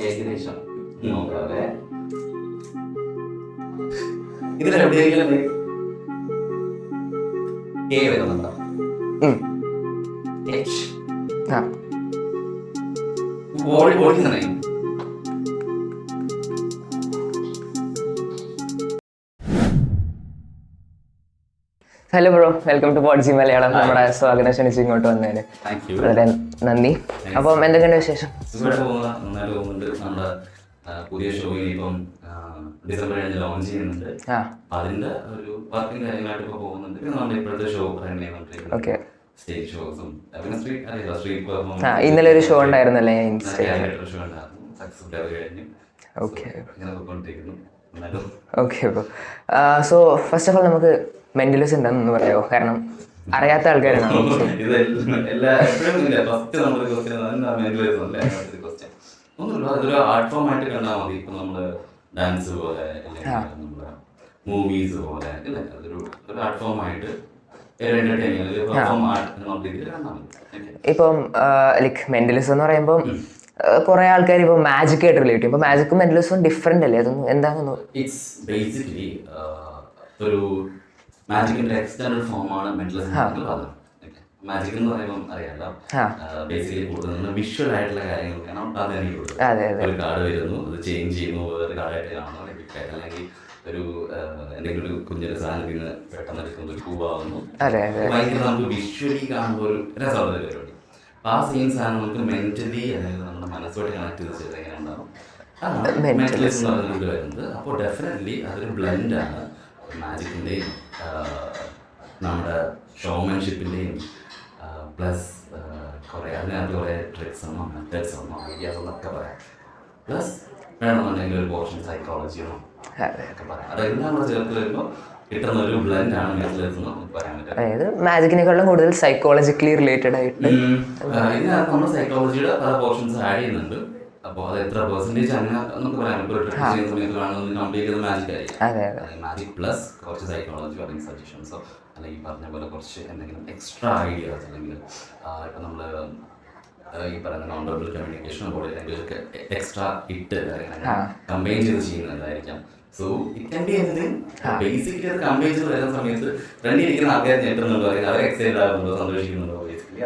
ഏകദേശം നോക്കാതെ ഇതിലെവിടെയെങ്കിലും എ വരുന്നുണ്ടോ? എച്ച് ഓടിക്കുന്നേ. ഹലോ ബ്രോ, വെൽക്കം ടു പോഡ്സി മലയാളം. നമ്മുടെ സ്വാഗതം ക്ഷണിച്ച് ഇങ്ങോട്ട് വന്നതിന് വളരെ നന്ദി. അപ്പം എന്തൊക്കെയുണ്ട് വിശേഷം? നന്നായിട്ട് പോകുന്നുണ്ട്. നമ്മുടെ പുതിയ ഷോ ഇപ്പം ഡിസംബർ ലോഞ്ച് ചെയ്യുന്നുണ്ട്. അതിന്റെ ഒരു വർക്കിംഗ് കാര്യങ്ങളായിട്ട് ഇപ്പൊ പോകുന്നുണ്ട്. പിന്നെ നമ്മുടെ ഇപ്പോഴത്തെ ഷോ ഓക്കെ, സ്റ്റേജ് ഷോസും പിന്നെ സ്ട്രീറ്റ് ഇന്നലെ ഒരു ഷോ ഉണ്ടായിരുന്നല്ലേ ഷോ ഉണ്ടായിരുന്നു. സക്സസ്ഫുൾ ആയി കഴിഞ്ഞു. ഓക്കെ ഇങ്ങനെ പോയിക്കൊണ്ടിരിക്കുന്നു. Okay bro, so first of all നമുക്ക് മെന്റലിസം എന്താണെന്ന് പറയാമോ? കാരണം അറിയാത്ത ആൾക്കാരാണ്. ഒന്നുമില്ല, അതൊരു ആർട്ട് ഫോം ആയിട്ട് കണ്ടാൽ മതി. ഇപ്പൊ നമ്മള് ഡാൻസ് പോലെ അല്ലെങ്കിൽ നമ്മുടെ മൂവീസ് പോലെ ഇല്ല, അതൊരു ആർട്ട് ഫോം ആയിട്ട് ഇപ്പം ലൈക്ക് മെന്റലിസം എന്ന് പറയുമ്പോൾ കുറെ ആൾക്കാർ ഇപ്പൊ മാജിക് ആയിട്ട് റിലേറ്റ് ചെയ്യും. ഇപ്പൊ മാജിക്കും മെന്റലിസവും ഡിഫറെന്റ് അല്ലേ? അതൊന്നും എന്താണെന്ന് ഇറ്റ്സ് ബേസിക്കലി ഒരു മാജിക്കിന്റെ എക്സ്റ്റൻഡ് ഫോമാണ് മെന്റലിസം. മാജിക് എന്ന് പറയുമ്പോൾ അറിയാലോ, ബേസിക്കലി കൂടുതൽ വിഷ്വൽ ആയിട്ടുള്ള കാര്യങ്ങൾക്കാണ് ഒരു കാർഡ് വരുന്നു, അത് ചേഞ്ച് ചെയ്യുന്നു, വേറെ കാർഡായിട്ട് കാണുന്നു, അല്ലെങ്കിൽ ഒരു എന്തെങ്കിലും ഒരു കുഞ്ഞൊരു സാധനത്തിൽ നിന്ന് പെട്ടെന്ന് എടുക്കുന്ന ഒരു പൂവാകുന്നു. ഭയങ്കര നമുക്ക് വിഷ്വലി കാണുമ്പോൾ ഒരു രസമുള്ള പരിപാടി. ആ സെയിം സാധനം നമുക്ക് മെന്റലി അല്ലെങ്കിൽ നമ്മുടെ മനസ്സോട് കണക്ട് ചെയ്ത് ചെയ്ത് എങ്ങനെ ഉണ്ടാവും മെന്റലിസം എന്ന് പറഞ്ഞിട്ട് വരുന്നത്. അപ്പോൾ ഡെഫിനറ്റ്ലി അതൊരു ബ്ലെൻഡാണ് മാജിക്കിൻ്റെയും നമ്മുടെ ഷോമാൻഷിപ്പിൻ്റെയും പ്ലസ് കുറേ അതിനകത്ത് കുറേ ട്രിക്സ് എന്നോ മെത്തേഡ്സ് എന്നോ ഐഡിയാസ് എന്നൊക്കെ പറയാം. പ്ലസ് വേണമെന്നുണ്ടെങ്കിൽ ഒരു പോർഷൻ സൈക്കോളജിയോ ഒക്കെ പറയാം. അതെല്ലാം കൂടെ ചേർത്ത് വരുമ്പോൾ കിട്ടുന്ന ഒരു ബ്ലെൻഡാണ് മെന്റലിസം എന്ന് നമുക്ക് പറയാൻ പറ്റും. അതായത് മാജിക്കിനെക്കാളും കൂടുതൽ സൈക്കോളജിക്കലി റിലേറ്റഡ് ആയിട്ട് ഇതിനകത്ത് നമ്മൾ സൈക്കോളജിയുടെ പല പോർഷൻസ് ആഡ് ചെയ്യുന്നുണ്ട്. അപ്പോൾ അത് എത്ര പെർസെൻറ്റേജ് അങ്ങനെ നമുക്ക് പറയാൻ പറ്റും. ഒരു ട്രിക്ക് ചെയ്യുന്ന സമയത്ത് കാണുന്നത് കംപ്ലീറ്റ് ചെയ്ത് മാജിക് ആയിരിക്കും. മാജിക് പ്ലസ് കുറച്ച് സൈക്കോളജി അല്ലെങ്കിൽ സജഷൻസോ അല്ലെങ്കിൽ പറഞ്ഞ പോലെ കുറച്ച് എന്തെങ്കിലും എക്സ്ട്രാ ഐഡിയാസ് അല്ലെങ്കിൽ ഇപ്പം നമ്മൾ ഈ പറയുന്ന നോൺ വെർബൽ കമ്മ്യൂണിക്കേഷനോ പോലെ എന്തെങ്കിലുമൊക്കെ എക്സ്ട്രാ ഇട്ട് കമ്പൈൻ ചെയ്ത് ചെയ്യുന്നതായിരിക്കാം. So it can be anything. Basically അത് കമ്പൈൻ ചെയ്ത് വരുന്ന സമയത്ത് ഫ്രണ്ടിൽ ഇരിക്കുന്ന ആൾക്കാർ ഞെട്ടുന്നുണ്ടോ, അല്ലെങ്കിൽ അവർ എക്സൈറ്റഡ് ആകുന്നുണ്ടോ, സന്തോഷിക്കുന്നുണ്ടോ, ബേസിക്കലി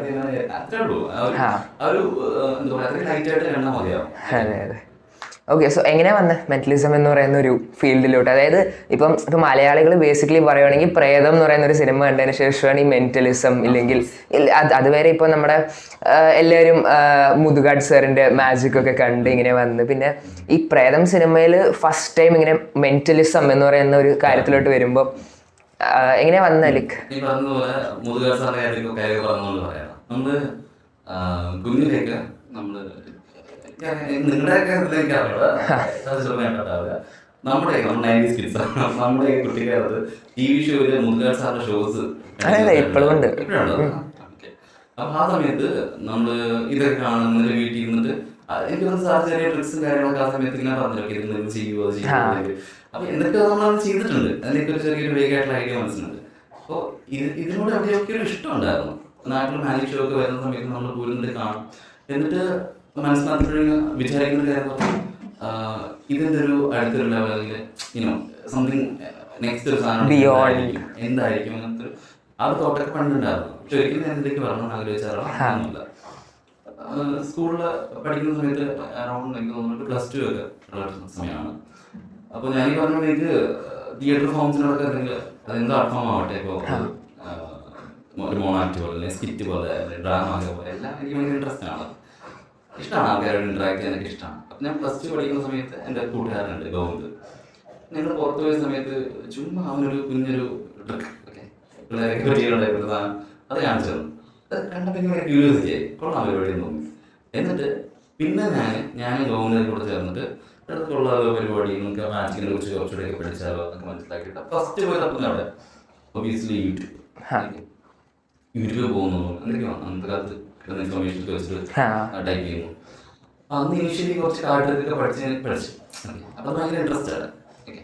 അത്രേ ഉള്ളൂ. ഒരു എന്താ പറയുക, അത്രയും ലൈറ്റായിട്ട് കണ്ടാൽ മതിയാവും. ഓക്കെ, സോ എങ്ങനെയാ വന്നത് മെന്റലിസം എന്ന് പറയുന്ന ഒരു ഫീൽഡിലോട്ട്? അതായത് ഇപ്പം മലയാളികൾ ബേസിക്കലി പറയുകയാണെങ്കിൽ പ്രേതം എന്ന് പറയുന്ന ഒരു സിനിമ കണ്ടതിന് ശേഷമാണ് ഈ മെന്റലിസം, ഇല്ലെങ്കിൽ അതുവരെ ഇപ്പം നമ്മുടെ എല്ലാവരും മുതുകാട് സാറിൻ്റെ മാജിക് ഒക്കെ കണ്ട് ഇങ്ങനെ വന്ന്, പിന്നെ ഈ പ്രേതം സിനിമയിൽ ഫസ്റ്റ് ടൈം ഇങ്ങനെ മെന്റലിസം എന്ന് പറയുന്ന ഒരു കാര്യത്തിലോട്ട് വരുമ്പോൾ എങ്ങനെയാ വന്നത്? ലൈക്ക് ഈ പറഞ്ഞതുപോലെ മുതുകാട് സാറിന്റെ കാര്യം പറഞ്ഞുകൊണ്ട് പറയാം. നമ്മള് കുഞ്ഞിലേക്ക് നമ്മള് നിങ്ങളുടെയൊക്കെ ഇതിലേക്ക് അറിയാവുക നമ്മുടെ നമ്മുടെ കുട്ടിക്കാലത്ത് TV ഷോയില് മുതുകാട് സാറിന്റെ ഷോസ് ഇപ്പോഴും ഉണ്ട്. അപ്പൊ ആ സമയത്ത് നമ്മള് ഇതൊക്കെ കാണുന്നതിന്റെ വീട്ടിൽ ഇരുന്നിട്ട് എനിക്ക് സാർ ചെറിയ ട്രിക്സും കാര്യങ്ങളൊക്കെ ആ സമയത്ത് ഇങ്ങനെ പറഞ്ഞിട്ടൊക്കെ ഇരുന്ന് ചെയ്യുമോ അത് ചെയ്യുന്നത്. അപ്പൊ എന്തൊക്കെ നമ്മളത് ചെയ്തിട്ടുണ്ട്. അതിനൊക്കെ ഒരു ചെറിയൊരു വേഗമായിട്ടുള്ള ഐഡിയ മനസ്സിലുണ്ട്. അപ്പോൾ ഇതിനോട് എവിടെയൊക്കെ ഒരു ഇഷ്ടം ഉണ്ടായിരുന്നു. നാട്ടിൽ മാജിക് ഷോ ഒക്കെ വരുന്ന സമയത്ത് നമ്മൾ പോരുന്നിട്ട് കാണും. എന്നിട്ട് മനസ്സിലാക്കുമ്പോഴേ വിചാരിക്കുന്ന കാര്യം ഇതിൻ്റെ ഒരു അടുത്തൊരു ലെവൽ, അല്ലെങ്കിൽ യുനോ സംതിങ് നെക്സ്റ്റ് ഒരു സാധനം എന്തായിരിക്കും അങ്ങനത്തെ അത് തോട്ടൊക്കെ പണ്ടുണ്ടായിരുന്നു. പക്ഷെ ഒരിക്കലും ഞാൻ ഇതിലേക്ക് വരണമെന്ന് ആഗ്രഹിച്ചാറില്ല. സ്കൂളിൽ പഠിക്കുന്ന സമയത്ത് അറൗണ്ട് എനിക്ക് തോന്നുന്നു +2 ഒക്കെ ഉള്ള സമയമാണ്. അപ്പോൾ ഞാൻ ഈ പറഞ്ഞ എനിക്ക് തിയേറ്റർ ഫോംസിനോടൊക്കെ അതെന്തോ ആർട്ട് ഫോം ആവട്ടെ, ഇപ്പോൾ ഒരു മോണാക്ട് പോലെ അല്ലെങ്കിൽ സ്കിറ്റ് പോലെ ഡ്രാമ പോലെ എല്ലാം എനിക്ക് ഭയങ്കര ഇൻട്രസ്റ്റ് ആണ്, ഇഷ്ടമാണ്. ആൾക്കാരോട് ഇൻട്രാക്ട് ചെയ്യാൻ എനിക്ക് ഇഷ്ടമാണ്. അപ്പം ഞാൻ +2 പഠിക്കുന്ന സമയത്ത് എൻ്റെ കൂട്ടുകാരനുണ്ട് ഗോവിന്ദ്. ഞങ്ങൾ പുറത്തു പോയ സമയത്ത് ചുമ്മാ അവനൊരു കുഞ്ഞൊരു ട്രിക്ക് പിള്ളേരൊക്കെ പറ്റിയിട്ടുണ്ടായിരുന്ന സാധനം അത് കാണിച്ചു തന്നു. അത് കണ്ടപ്പോൾ എനിക്ക് ക്യൂരിയോസിറ്റി ആയി, കൊള്ളാം പരിപാടി എന്ന് തോന്നി. എന്നിട്ട് പിന്നെ ഞാൻ ഗോവിന്ദിനെ കൂടെ ചേർന്നിട്ട് അടുത്തുള്ള പരിപാടി നമുക്ക് മാജിക്കിനെ കുറിച്ച് കുറച്ചുകൂടെ പഠിച്ചാലോ എന്നൊക്കെ മനസ്സിലാക്കിയിട്ട് ഫസ്റ്റ് പോയി തപ്പുന്ന അവിടെ ഒബിയസ്ലി യൂട്യൂബിൽ പോകുന്നു. എന്തൊക്കെയാണ് അന്നത്തെ കാലത്ത് കിട്ടുന്ന ഇൻഫർമേഷനൊക്കെ വെച്ചിട്ട് ടൈപ്പ് ചെയ്യുന്നു. അന്ന് ഇനിഷ്യലി കുറച്ച് കാർഡൊക്കെ പഠിച്ചു. അപ്പം ഭയങ്കര ഇൻട്രസ്റ്റ് ആണ്. ഓക്കെ,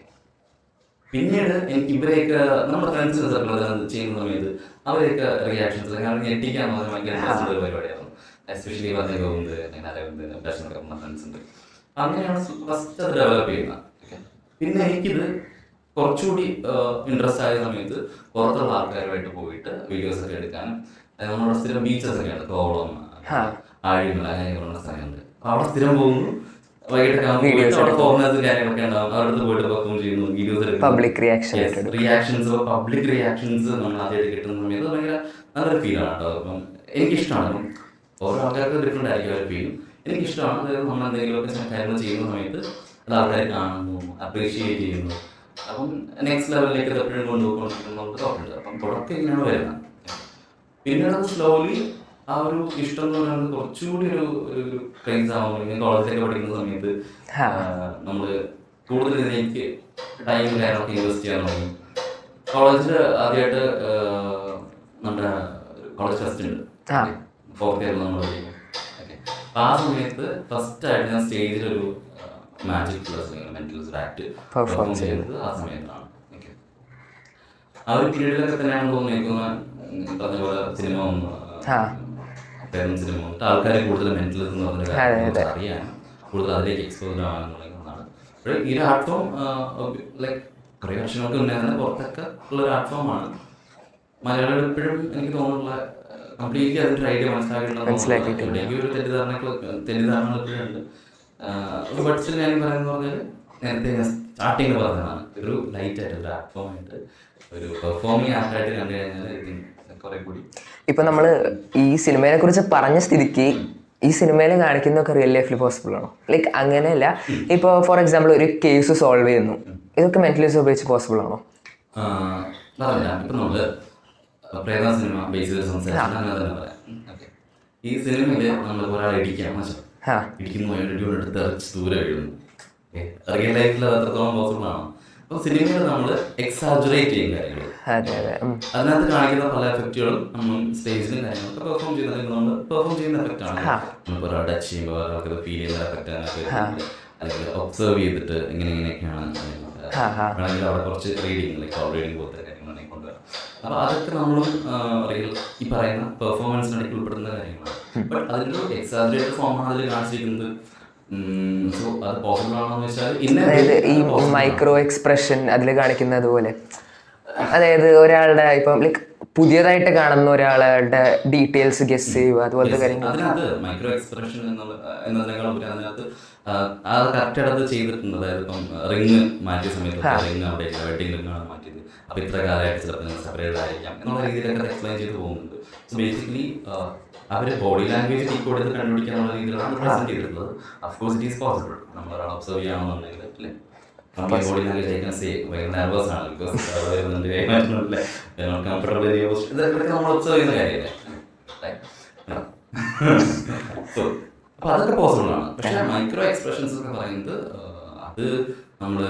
പിന്നീട് എനിക്ക് ഇവരെയൊക്കെ നമ്മുടെ ഫ്രണ്ട്സിന് സർക്കിൾ ചെയ്യുന്ന സമയത്ത് അവരെയൊക്കെ റിയാക്ഷൻസ് കാരണം ഞെട്ടിക്കാന്ന് പറഞ്ഞാൽ ഭയങ്കര ഇൻട്രസ്റ്റ് ഉള്ള പരിപാടിയായിരുന്നു. എസ്പെഷ്യലി പറഞ്ഞ ഗോവിന്ദ്, അരവിന്ദ്, അഭിലാഷനൊക്കെ നമ്മുടെ ഫ്രണ്ട്സ് ഉണ്ട്. അങ്ങനെയാണ് ഫസ്റ്റ് അത് ഡെവലപ്പ് ചെയ്യുന്നത്. പിന്നെ എനിക്കിത് കുറച്ചുകൂടി ഇൻട്രസ്റ്റ് ആയ സമയത്ത് പുറത്തുള്ള ആൾക്കാരുമായിട്ട് പോയിട്ട് വീഡിയോസ് ഒക്കെ എടുക്കാനും, നമ്മുടെ സ്ഥിരം ബീച്ചസ് ഒക്കെയാണ്, കോവളം, ആഴിമല, അങ്ങനെയുള്ള സ്ഥലങ്ങളുണ്ട്. അപ്പോൾ അവിടെ സ്ഥിരം പോകുന്നു, വൈകിട്ടൊക്കെ അവിടെ ഫോറിനേഴ്സും കാര്യങ്ങളൊക്കെ ഉണ്ടാവും, അവിടെ അടുത്ത് പോയിട്ട് പെർഫോം ചെയ്യുന്നു, വീഡിയോസ് എടുക്കുന്നു, പബ്ലിക് റിയാക്ഷൻസ് നമ്മൾ ആദ്യമായിട്ട് കിട്ടുന്ന സമയത്ത് ഭയങ്കര നല്ലൊരു ഫീലാണ് കേട്ടോ. അപ്പം എനിക്കിഷ്ടമാണ്. അപ്പം ഓരോ ആൾക്കാർക്ക് ഡിഫറെൻ്റ് ആയിരിക്കും അവർ ഫീലും. എനിക്കിഷ്ടമാണ്. അതായത് നമ്മൾ എന്തെങ്കിലുമൊക്കെ കാര്യങ്ങൾ ചെയ്യുന്ന സമയത്ത് അത് ആൾക്കാർ കാണുന്നു, അപ്രീഷിയേറ്റ് ചെയ്യുന്നു. അപ്പം നെക്സ്റ്റ് ലെവലിലേക്ക് അത് എപ്പോഴും കൊണ്ടുപോയിക്കൊണ്ടിരിക്കുന്ന നമുക്ക് തോന്നുന്നുണ്ട്. അപ്പം തുടക്കം ഇങ്ങനെയാണ് വരുന്നത്. പിന്നീട് അത് സ്ലോലി ആ ഒരു ഇഷ്ടം എന്ന് പറയുന്നത് കുറച്ചുകൂടി ഒരു ക്രൈസ് ആവുമ്പോൾ, ഇങ്ങനെ കോളേജിലൊക്കെ പഠിക്കുന്ന സമയത്ത് നമ്മൾ കൂടുതൽ ഇതിലേക്ക് ടൈം കാര്യങ്ങളൊക്കെ ഇൻവെസ്റ്റ് ചെയ്യാൻ തുടങ്ങി. കോളേജിൽ ആദ്യമായിട്ട് നമ്മുടെ കോളേജ് ഫെസ്റ്റ് ഉണ്ട്, 4th ഇയറിൽ നമ്മൾ പഠിക്കും. അപ്പം ആ സമയത്ത് ഫസ്റ്റായിട്ട് ഞാൻ സ്റ്റേജിലൊരു magic plus mental act perform ചെയ്തത് ആ സമയത്താണ്. ആ ഒരു പീരീഡിലൊക്കെ തന്നെയാണ് തോന്നിയിരിക്കുന്നത്. പറഞ്ഞ പോലെ സിനിമ വന്നു, സിനിമ വന്നിട്ട് ആൾക്കാരെ കൂടുതൽ മെന്റലിസം എന്ന് പറഞ്ഞ കാര്യം അറിയാനും കൂടുതൽ അതിലേക്ക് എക്സ്പോസ് ആവാനുള്ളതാണ്. അപ്പോൾ ഈ ഒരു ആർട്ട് ഫോം ലൈക്ക് കുറേ വർഷങ്ങൾക്ക് മുന്നേ തന്നെ പുറത്തൊക്കെ ഉള്ളൊരു ആർട്ട് ഫോമാണ്. മലയാളികൾ ഇപ്പോഴും എനിക്ക് തോന്നുന്നുള്ള കംപ്ലീറ്റ്ലി അതിൻ്റെ ഐഡിയ മനസ്സിലാക്കിയിട്ടുണ്ട്. എവിടെയെങ്കിലും ഒരു തെറ്റിദ്ധാരണകൾ എപ്പോഴും ഉണ്ട്. ബഡ്സിൽ ഞാൻ പറയുന്നത് പറഞ്ഞാൽ നേരത്തെ ഞാൻ സ്റ്റാർട്ടിങ് പറഞ്ഞതാണ്, ഒരു ലൈറ്റായിട്ട് ഒരു ആർട്ട് ഫോമായിട്ട് ഒരു പെർഫോമിങ് ആർട്ടായിട്ട് കണ്ടു കഴിഞ്ഞാൽ കുറെ കൂടി. ഇപ്പം നമ്മൾ ഈ സിനിമയെ കുറിച്ച് പറഞ്ഞ സ്ഥിതിക്ക് ഈ സിനിമയിൽ കാണിക്കുന്നതൊക്കെ റിയൽ ലൈഫിൽ പോസിബിൾ ആണോ? ലൈക്ക് അങ്ങനെയല്ല, ഇപ്പോൾ ഫോർ എക്സാമ്പിൾ ഒരു കേസ് സോൾവ് ചെയ്യുന്നു, ഇതൊക്കെ മെന്റലിസം ഉപയോഗിച്ച് പോസിബിൾ ആണോ? ഇപ്പം നമ്മൾ പ്രേത സിനിമ ബേസ് ചെയ്ത് സംസാരിച്ചാൽ അങ്ങനെ തന്നെ പറയാം. ഈ സിനിമയിൽ നമ്മൾ ഒരാളെ ഇടിക്കാൻ ഇടിക്കുന്നു, എടുത്ത് ഇറച്ച് ദൂരെ വീഴുന്നു. റിയൽ ലൈഫിൽ അത് എത്രത്തോളം പോസിബിൾ ആണ്. അപ്പോൾ സിനിമയിൽ നമ്മൾ എക്സാജുറേറ്റ് ചെയ്യും കാര്യങ്ങൾ, അതിനകത്ത് കാണിക്കുന്ന പല എഫക്റ്റുകളും നമ്മൾ സ്റ്റേജിലും കാര്യങ്ങളൊക്കെ പെർഫോം ചെയ്യുന്ന നമ്മൾ പെർഫോം ചെയ്യുന്ന എഫക്റ്റാണ്. നമുക്ക് ഒരാൾ ടച്ച് ചെയ്യുമ്പോൾ ഒരാൾക്ക് ഫീൽ ചെയ്യുന്ന എഫക്റ്റ് അതിനകത്ത്, അല്ലെങ്കിൽ ഒബ്സർവ് ചെയ്തിട്ട് ഇങ്ങനെയൊക്കെയാണ്. വേണമെങ്കിൽ അവിടെ കുറച്ച് റീഡിങ്, ലൈക്ക് കോൾ റീഡിങ് പോലത്തെ കാര്യങ്ങളാണെങ്കിൽ കൊണ്ടുവരാം. അപ്പോൾ അതൊക്കെ നമ്മളും റിയൽ ഈ പറയുന്ന പെർഫോമൻസിനിടയ്ക്ക് ഉൾപ്പെടുന്ന കാര്യങ്ങളാണ്. ബട്ട് അതിൻ്റെ ഒരു എക്സാജുറേറ്റഡ് ഫോമാണ് അതിൽ കാണിച്ചിരിക്കുന്നത്. സോ അത് പോസിബിൾ ആണോ എന്ന് വെച്ചാൽ, അതായത് ഈ മൈക്രോ എക്സ്പ്രഷൻ അതിൽ കാണിക്കുന്നത് പോലെ, അതായത് ഒരാളുടെ ഇപ്പം ലൈക്ക് പുതിയതായിട്ട് കാണുന്ന ഒരാളുടെ ഡീറ്റെയിൽസ് ഗെസ് ചെയ്യുക, അതുപോലത്തെ കാര്യങ്ങൾ. അതിനകത്ത് മൈക്രോ എക്സ്പ്രഷൻ എന്നതിനേക്കാൾ ഉപരി അതിനകത്ത് അത് കറക്റ്റായിട്ട് അത് ചെയ്തിട്ടുണ്ട്. അതായത് ഇപ്പം റിങ് മാറ്റിയ സമയത്ത് റിങ് അവിടെ വെഡിങ് റിങ്ങാണ് മാറ്റിയത്, അപ്പം ഇത്ര കാലമായിട്ട് ചിലപ്പോൾ സെപ്പറേറ്റ് ആയിരിക്കാം എന്നുള്ള രീതിയിലൊക്കെ അത് എക്സ്പ്ലെയിൻ ചെയ്ത് പോകുന്നുണ്ട്. സോ ബേസിക്കലി അവർ ബോഡി ലാംഗ്വേജ് ഡീകോഡ് ചെയ്ത് കണ്ടുപിടിക്കാനുള്ള രീതിയിലാണ് പ്രസന്റ് ചെയ്തിട്ടുള്ളത്. Of course it is possible. നമ്മൾ ഒരാൾ ഒബ്സർവ് ചെയ്യുകയാണെന്നുണ്ടെങ്കിൽ അല്ലേ, body language I can say ഭയങ്കര നെർവസ് ആണ്, ബിക്കോസ് വരുന്നുണ്ട്, കംഫർട്ടബിൾ ഇതൊക്കെ നമ്മൾ ഒബ്സർവ് ചെയ്യുന്ന കാര്യമല്ലേ. സോ അപ്പോൾ അതൊക്കെ പോസിബിൾ ആണ്. പക്ഷേ മൈക്രോ എക്സ്പ്രഷൻസ് ഒക്കെ പറയുന്നത് അത് നമ്മൾ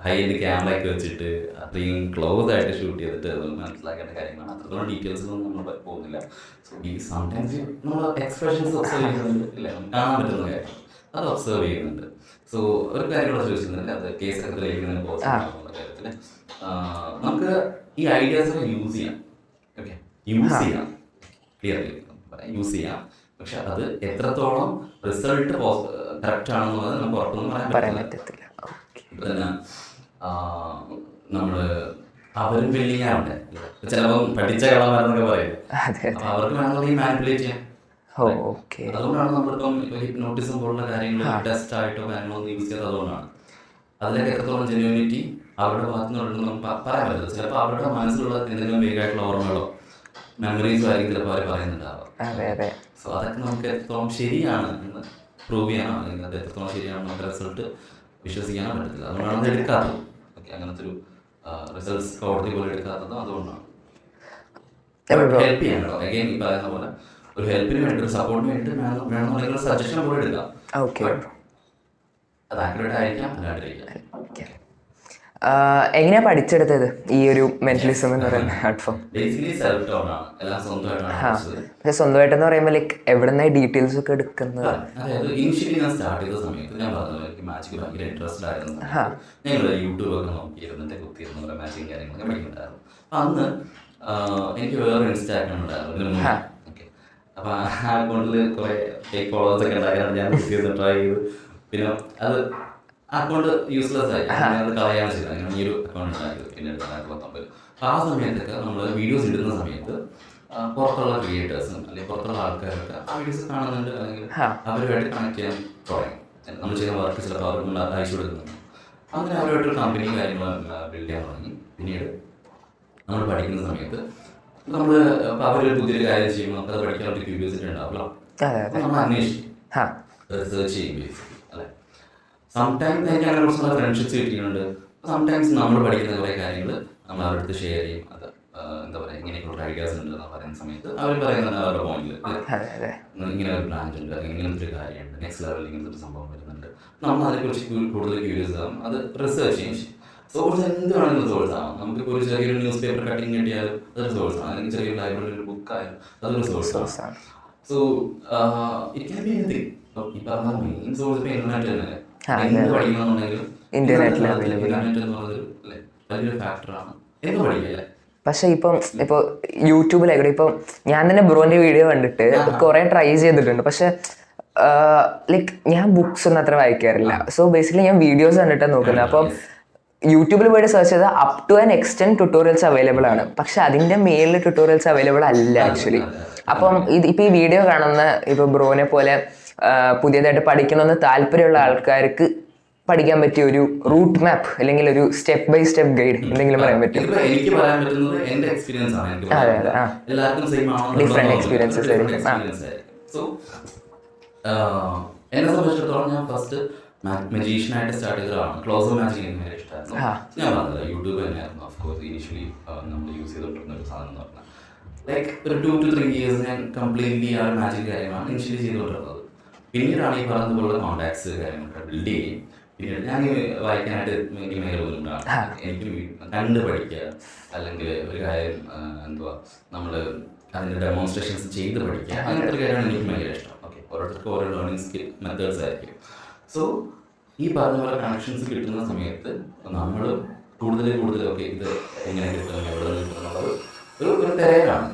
ഹൈ എൻഡ് ക്യാമറയൊക്കെ വെച്ചിട്ട് അത്രയും ക്ലോസ് ആയിട്ട് ഷൂട്ട് ചെയ്തിട്ട് മനസ്സിലാക്കേണ്ട കാര്യങ്ങളാണ്. അത്രത്തോളം ഡീറ്റെയിൽസ് ഒന്നും നമ്മൾ പോകുന്നില്ല. സോ ഈ സംടൈംസ് നമ്മൾ എക്സ്പ്രഷൻസ് ഒബ്സർവ് ചെയ്യുന്നുണ്ട്, ഇല്ലേ, കാണാൻ പറ്റുന്ന കാര്യം അത് ഒബ്സർവ് ചെയ്യുന്നുണ്ട്. സോ ഒരു കാര്യം കൂടെ ചോദിച്ചിട്ടുണ്ടെങ്കിൽ അത് കേസ് എടുത്തിലേക്ക് പോസിബിൾ ആകുന്ന കാര്യത്തിൽ നമുക്ക് ഈ ഐഡിയാസ് യൂസ് ചെയ്യാം. ഓക്കെ, യൂസ് ചെയ്യാം, ക്ലിയർലി യൂസ് ചെയ്യാം. പക്ഷെ അത് എത്രത്തോളം റിസൾട്ട് കറക്റ്റ് ആണെന്നുള്ളത് നമുക്ക് ഉറപ്പൊന്നും പറയാൻ പറ്റത്തില്ല. പിന്നെ നമ്മൾ അവരും ബില്ലിങ്ങാറുണ്ട്, ചിലപ്പോൾ പഠിച്ച കളമാരെന്നൊക്കെ പറയും, അപ്പൊ അവർക്ക് വേണമെങ്കിൽ മാനിപ്പുലേറ്റ് ചെയ്യാം. അതുകൊണ്ടാണ് നമ്മളിപ്പം ഹിപ്നോട്ടിസം പോലുള്ള കാര്യങ്ങൾ ടെസ്റ്റ് ആയിട്ടോ കാര്യങ്ങളൊന്നും യൂസ് ചെയ്തത്. അതുകൊണ്ടാണ് അതിലേക്ക് എത്രത്തോളം ജെന്യൂനിറ്റി അവരുടെ ഭാഗത്തു നിന്നുണ്ടെന്ന് നമുക്ക് പറയാൻ പറ്റില്ല. ചിലപ്പോൾ അവരുടെ മനസ്സിലുള്ള എന്തെങ്കിലും വേഗമായിട്ടുള്ള ഓർമ്മകളോ മെമ്മറീസോ ആയിരിക്കും ചിലപ്പോൾ അവർ പറയുന്നുണ്ടാവാം. സോ അതൊക്കെ നമുക്ക് എത്രത്തോളം ശരിയാണ് എന്ന് പ്രൂവ് ചെയ്യാനോ അല്ലെങ്കിൽ അത് എത്രത്തോളം ശരിയാണോ നമുക്ക് റിസൾട്ട് വിശ്വസിക്കാനോ പറ്റത്തില്ല. അതുകൊണ്ടാണ് അത് എടുക്കാത്തത്. ഓക്കെ, അങ്ങനത്തെ ഒരു റിസൾട്ട്സ് കോടതി പോലെ എടുക്കാത്തത് അതുകൊണ്ടാണ്. ഹെൽപ്പ് ചെയ്യാൻ കേട്ടോ, അഗൈൻ ഈ പറയുന്ന പോലെ ഒരു ഹെൽപ്പിന് വേണ്ടി, ഒരു സപ്പോർട്ടിന് വേണ്ടി വേണമെന്നുണ്ടെങ്കിൽ ഒരു സജഷൻ പോലെ എടുക്കാം. അത് ആക്യുറേറ്റ് ആയിരിക്കാം, അല്ലാണ്ടിരിക്കാം. എങ്ങനെയാ പഠിച്ചെടുത്തത് ഈ ഒരു മെന്റലിസം എന്ന് പറയുന്ന ആർട്ട് ഫോം? പക്ഷെ സ്വന്തമായിട്ടെന്ന് പറയുമ്പോൾ ലൈക്ക് എവിടുന്ന ഡീറ്റെയിൽസ് ഒക്കെ എടുക്കുന്നത്? അതായത് ഇനിഷ്യലി ഞാൻ സ്റ്റാർട്ട് ചെയ്ത സമയത്ത് ഞാൻ പറഞ്ഞു എനിക്ക് മാജിക് ഭയങ്കര ഇൻട്രസ്റ്റഡ് ആയിരുന്നു. ഞങ്ങൾ യൂട്യൂബ് ഒക്കെ നോക്കിയിരുന്നിട്ട് കുത്തിയിരുന്ന മാജിക് കാര്യങ്ങളൊക്കെ പഠിക്കുന്നുണ്ടായിരുന്നു. അന്ന് എനിക്ക് വേറെ ഇൻസ്റ്റാ അക്കൗണ്ട് ഉണ്ടായിരുന്നു. ഓക്കെ, അപ്പൊ ആ അക്കൗണ്ടിൽ കുറെ ഫേക്ക് ഫോളോവേഴ്സ് ഒക്കെ ഉണ്ടാക്കാനാണ് ഞാൻ കുത്തിയിരുന്ന് ട്രൈ ചെയ്ത് പിന്നെ അത് അക്കൗണ്ട് യൂസ്ലെസ് ആയി, അത് കളയാണ് ചെയ്തത്. അങ്ങനെ ഈ ഒരു അക്കൗണ്ട് ഉണ്ടായത് പിന്നീട് 2019. ആ സമയത്തൊക്കെ നമ്മൾ വീഡിയോസ് ഇടുന്ന സമയത്ത് പുറത്തുള്ള ക്രിയേറ്റേഴ്സും അല്ലെങ്കിൽ പുറത്തുള്ള ആൾക്കാരൊക്കെ ആ വീഡിയോസ് കാണുന്നുണ്ട്, അല്ലെങ്കിൽ അവരുമായിട്ട് കണക്ട് ചെയ്യാൻ തുടങ്ങി. നമ്മൾ ചെയ്യുന്ന വർക്ക് ചിലപ്പോൾ അവർ നമ്മൾ അയച്ചു കൊടുക്കുന്നുണ്ട്. അങ്ങനെ അവരുമായിട്ടൊരു കമ്പനിയും കാര്യങ്ങളും ബിൽഡ് ചെയ്യാൻ തുടങ്ങി. പിന്നീട് നമ്മൾ പഠിക്കുന്ന സമയത്ത് നമ്മൾ അവരൊരു പുതിയൊരു കാര്യം ചെയ്യുമ്പോൾ നമുക്കത് പഠിക്കാൻ ഒരു ക്യൂരിയോസിറ്റി ഉണ്ടാവുമല്ലോ. നമ്മൾ അന്വേഷിക്കും, റിസർച്ച് ചെയ്യും അല്ലെ. സംടൈംസ് എനിക്ക് അങ്ങനെ കുറച്ച് ഫ്രണ്ട്ഷിപ്സ് കിട്ടിയിട്ടുണ്ട്. സംടൈംസ് നമ്മൾ പഠിക്കുന്ന കുറേ കാര്യങ്ങൾ നമ്മൾ അവരുടെ അടുത്ത് ഷെയർ ചെയ്യും. അത് എന്താ പറയുക, ഇങ്ങനെയൊക്കെയുള്ള ഐഡിയാസ് ഉണ്ട് എന്ന് പറയുന്ന സമയത്ത് അവർ പറയുന്നത് അവരുടെ പോയിന്റിൽ ഇങ്ങനെ ഒരു ബ്രാഞ്ച് ഉണ്ട്, ഇങ്ങനത്തെ ഒരു കാര്യമുണ്ട്, നെക്സ്റ്റ് ലെവലിൽ ഇങ്ങനത്തെ ഒരു സംഭവം വരുന്നുണ്ട്. നമ്മൾ അതിനെക്കുറിച്ച് കൂടുതൽ ക്യൂരിയസ് ആകും, അത് റിസർച്ച് ചെയ്യും. സോഴ്സ് എന്ത് വേണമെങ്കിലും സോഴ്സ് ആവാം. നമുക്കിപ്പോൾ ഒരു ചെറിയൊരു ന്യൂസ് പേപ്പർ കട്ടിങ് കിട്ടിയാലും അതൊരു സോഴ്സ് ആണ്, അല്ലെങ്കിൽ ചെറിയൊരു ലൈബ്രറി ഒരു ബുക്ക് ആയാലും അതൊരു സോഴ്സ് ആണ്. So it can be anything. ഈ പറഞ്ഞ മെയിൻ സോഴ്സ് ഇപ്പോൾ ഇന്റർനെറ്റ് തന്നെ. എന്ത് പഠിക്കണമെന്നുണ്ടെങ്കിലും ഇന്റർനെറ്റ് എന്ന് പറഞ്ഞൊരു വലിയൊരു ഫാക്ടറാണ്. എന്ത് പഠിക്കല്ലേ. പക്ഷെ ഇപ്പോൾ യൂട്യൂബിലായിക്കോട്ടെ, ഇപ്പം ഞാൻ തന്നെ ബ്രോന്റെ വീഡിയോ കണ്ടിട്ട് കുറെ ട്രൈ ചെയ്തിട്ടുണ്ട്. പക്ഷെ ലൈക്ക് ഞാൻ ബുക്സ് ഒന്നും അത്ര വായിക്കാറില്ല. സോ ബേസിക്കലി ഞാൻ വീഡിയോസ് കണ്ടിട്ടാണ് നോക്കുന്നത്. അപ്പം യൂട്യൂബിൽ പോയിട്ട് സെർച്ച് ചെയ്താൽ up to an extent tutorials available ആണ്. പക്ഷെ അതിന്റെ മേലിൽ ട്യൂട്ടോറിയൽസ് അവൈലബിൾ അല്ല ആക്ച്വലി. അപ്പം ഇപ്പൊ ഈ വീഡിയോ കാണുന്ന ഇപ്പൊ ബ്രോനെ പോലെ പുതിയതായിട്ട് പഠിക്കണമെന്ന് താല്പര്യമുള്ള ആൾക്കാർക്ക് പഠിക്കാൻ പറ്റിയ ഒരു റൂട്ട് മാപ്പ് അല്ലെങ്കിൽ ഒരു സ്റ്റെപ്പ് ബൈ സ്റ്റെപ്പ് ഗൈഡ് എന്തെങ്കിലും പറയാൻ പറ്റും? എനിക്ക് പറയാൻ പറ്റുന്നത് എന്റെ എക്സ്പീരിയൻസ് ആണ്. എല്ലാവർക്കും സെയിം ആണ്, ഡിഫറെന്റ് എക്സ്പീരിയൻസസ് ആയിരിക്കും. സോ എന്നെ സംബന്ധിച്ചിടത്തോളം ഞാൻ ഫസ്റ്റ് മജീഷ്യനായിട്ട് സ്റ്റാർട്ട് ചെയ്തതാണ്. ക്ലോസർ മാജിക് എനിക്ക് ഭയങ്കര ഇഷ്ടമായിരുന്നു. ഞാൻ പറഞ്ഞില്ല, യൂട്യൂബ് തന്നെയായിരുന്നു ഓഫ്കോഴ്സ് ഇനീഷ്യലി നമ്മൾ യൂസ് ചെയ്തുകൊണ്ടിരുന്ന ഒരു സാധനം എന്ന് പറഞ്ഞാൽ. ലൈക്ക് ഒരു 2 to 3 years ഞാൻ കംപ്ലീറ്റ്ലി ആ ഒരു മാജിക് കാര്യമാണ് ഇനിഷ്യലി ചെയ്തുകൊണ്ടിരുന്നത്. പിന്നീടാണ് ഈ പറഞ്ഞതുപോലുള്ള കോൺടാക്ട്സ് കാര്യങ്ങളൊക്കെ ബിൽഡ് ചെയ്യും. പിന്നീട് ഞാൻ വായിക്കാനായിട്ട് എനിക്ക് മേഖല പോലുണ്ടാണ്. എനിക്ക് കണ്ട് പഠിക്കുക, അല്ലെങ്കിൽ ഒരു കാര്യം എന്തുവാ നമ്മൾ അതിൻ്റെ ഡെമോൺസ്ട്രേഷൻസ് ചെയ്ത് പഠിക്കുക, അങ്ങനത്തെ ഒരു കാര്യമാണ് എനിക്ക് ഭയങ്കര ഇഷ്ടം. ഓക്കെ, ഓരോരുത്തർക്കും ഓരോ ലേണിംഗ് സ്കിൽ മെത്തേഡ്സ് ആയിരിക്കും. സോ ഈ പറഞ്ഞ പോലെ കണക്ഷൻസ് കിട്ടുന്ന സമയത്ത് നമ്മൾ കൂടുതൽ ഓക്കെ ഇത് എങ്ങനെ കിട്ടും, എവിടെ നിന്ന് കിട്ടും എന്നുള്ളത് ഒരു തിരയിലാണ്.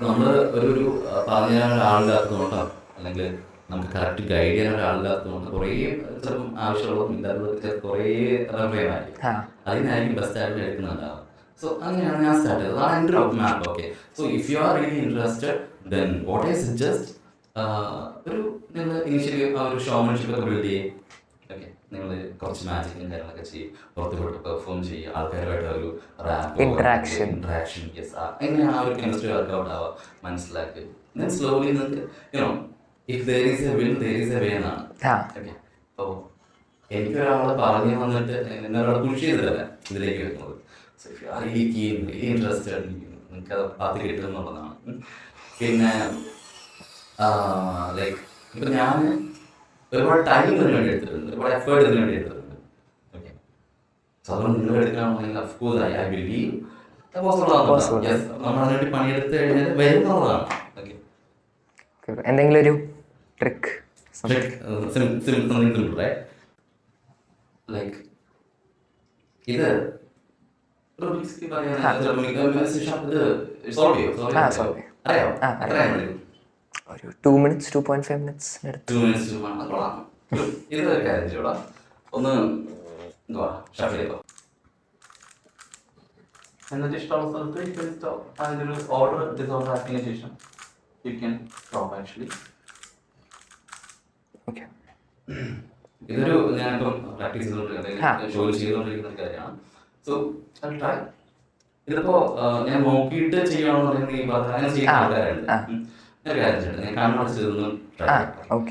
നമ്മൾ ഒരു പറഞ്ഞു തരാൻ ഒരാളില്ലാത്തതുകൊണ്ടോ അല്ലെങ്കിൽ നമുക്ക് കറക്റ്റ് ഗൈഡ് ചെയ്യാൻ ഒരാളില്ലാത്തതുകൊണ്ട് കുറേ ചിലപ്പം ആവശ്യമുള്ളതും ഇല്ലാത്തതൊക്കെ കുറേ റെഫറായിരിക്കും. അതിനായിരിക്കും ബെസ്റ്റ് ആയിട്ട് എടുക്കുന്നുണ്ടാവും. സോ അങ്ങനെയാണ് ഞാൻ സ്റ്റാർട്ട് ചെയ്തത്. അതാണ് എൻ്റെ ഒരു map. Okay, so if you are really interested then what I suggest, ഒരു നിങ്ങൾ ഇനീഷ്യലി ആ ഒരു ഷോമാൻഷിപ്പ് ഒക്കെ ബിൽഡ് ചെയ്യും. ഓക്കെ, നിങ്ങൾ കുറച്ച് മാജിക്കും കാര്യങ്ങളൊക്കെ ചെയ്യും, പുറത്ത് പോയിട്ട് പെർഫോം ചെയ്യുക, ആൾക്കാരുമായിട്ട് ഒരു ഇൻട്രാക്ഷൻ എങ്ങനെയാണ് ആ ഒരു കെമിസ്ട്രി വർക്കൗട്ട് ആവുക മനസ്സിലാക്കി. ദെൻ സ്ലോലി നിങ്ങൾക്ക് you know if there is a will there is a way എന്നാണ്. ഓക്കെ, അപ്പോൾ എനിക്കൊരാളെ പറഞ്ഞു വന്നിട്ട് എന്നൊരാളെ പുഷ് ചെയ്തിട്ടല്ല ഇതിലേക്ക് വരുന്നത്. So if you are really keen, really interested, നിങ്ങൾക്ക് അത് കിട്ടും എന്നുള്ളതാണ്. പിന്നെ ലൈക്ക് ഇപ്പം ഞാൻ ഒരുപാട് ടൈം ഇതിന് വേണ്ടി എടുത്തിട്ടുണ്ട്, ഒരുപാട് എഫേർട്ട് ഇതിന് വേണ്ടി എടുത്തിട്ടുണ്ട്. ഓക്കെ, സോ അതുകൊണ്ട് നിങ്ങൾ എടുക്കുകയാണെന്നുണ്ടെങ്കിൽ അഫ്കോഴ്സ് ഐ ബിലീവ് നമ്മൾ അതിനുവേണ്ടി പണിയെടുത്ത് കഴിഞ്ഞാൽ വരുന്നതാണ്. ഓക്കെ, എന്തെങ്കിലും ഒരു ട്രിക്ക് ലൈക്ക് ഇത് ഒരു 2 minutes 2.5 minutes ഇതൊരു കാര്യം ചെയ്യടാ, ഒന്ന് എന്തുവാ ഷഫിൾ ചെയ്തോ, എന്നിട്ട് ഇഷ്ടമുള്ള സ്ഥലത്ത് അതിൻ്റെ ഒരു ഓർഡർ ഡിസോർഡർ ആക്കിയതിനു ശേഷം you can stop actually. Okay, ഇതൊരു ഞാനിപ്പം പ്രാക്ടീസ് ചെയ്തുകൊണ്ടിരിക്കുന്ന ജോലി ചെയ്തുകൊണ്ടിരിക്കുന്ന ഒരു കാര്യമാണ്. So try. ഇതിപ്പോ ഞാൻ നോക്കിയിട്ട് ചെയ്യണമെന്ന് പറയുന്നത് ഈ പറഞ്ഞ അങ്ങനെ ചെയ്യുന്ന ആൾക്കാരുണ്ട്. ഒരു കാര്യം ചെയ്യട്ടെ, ഞാൻ കണ്ണടച്ച് ഇതൊന്നും ട്രൈ ചെയ്യാം.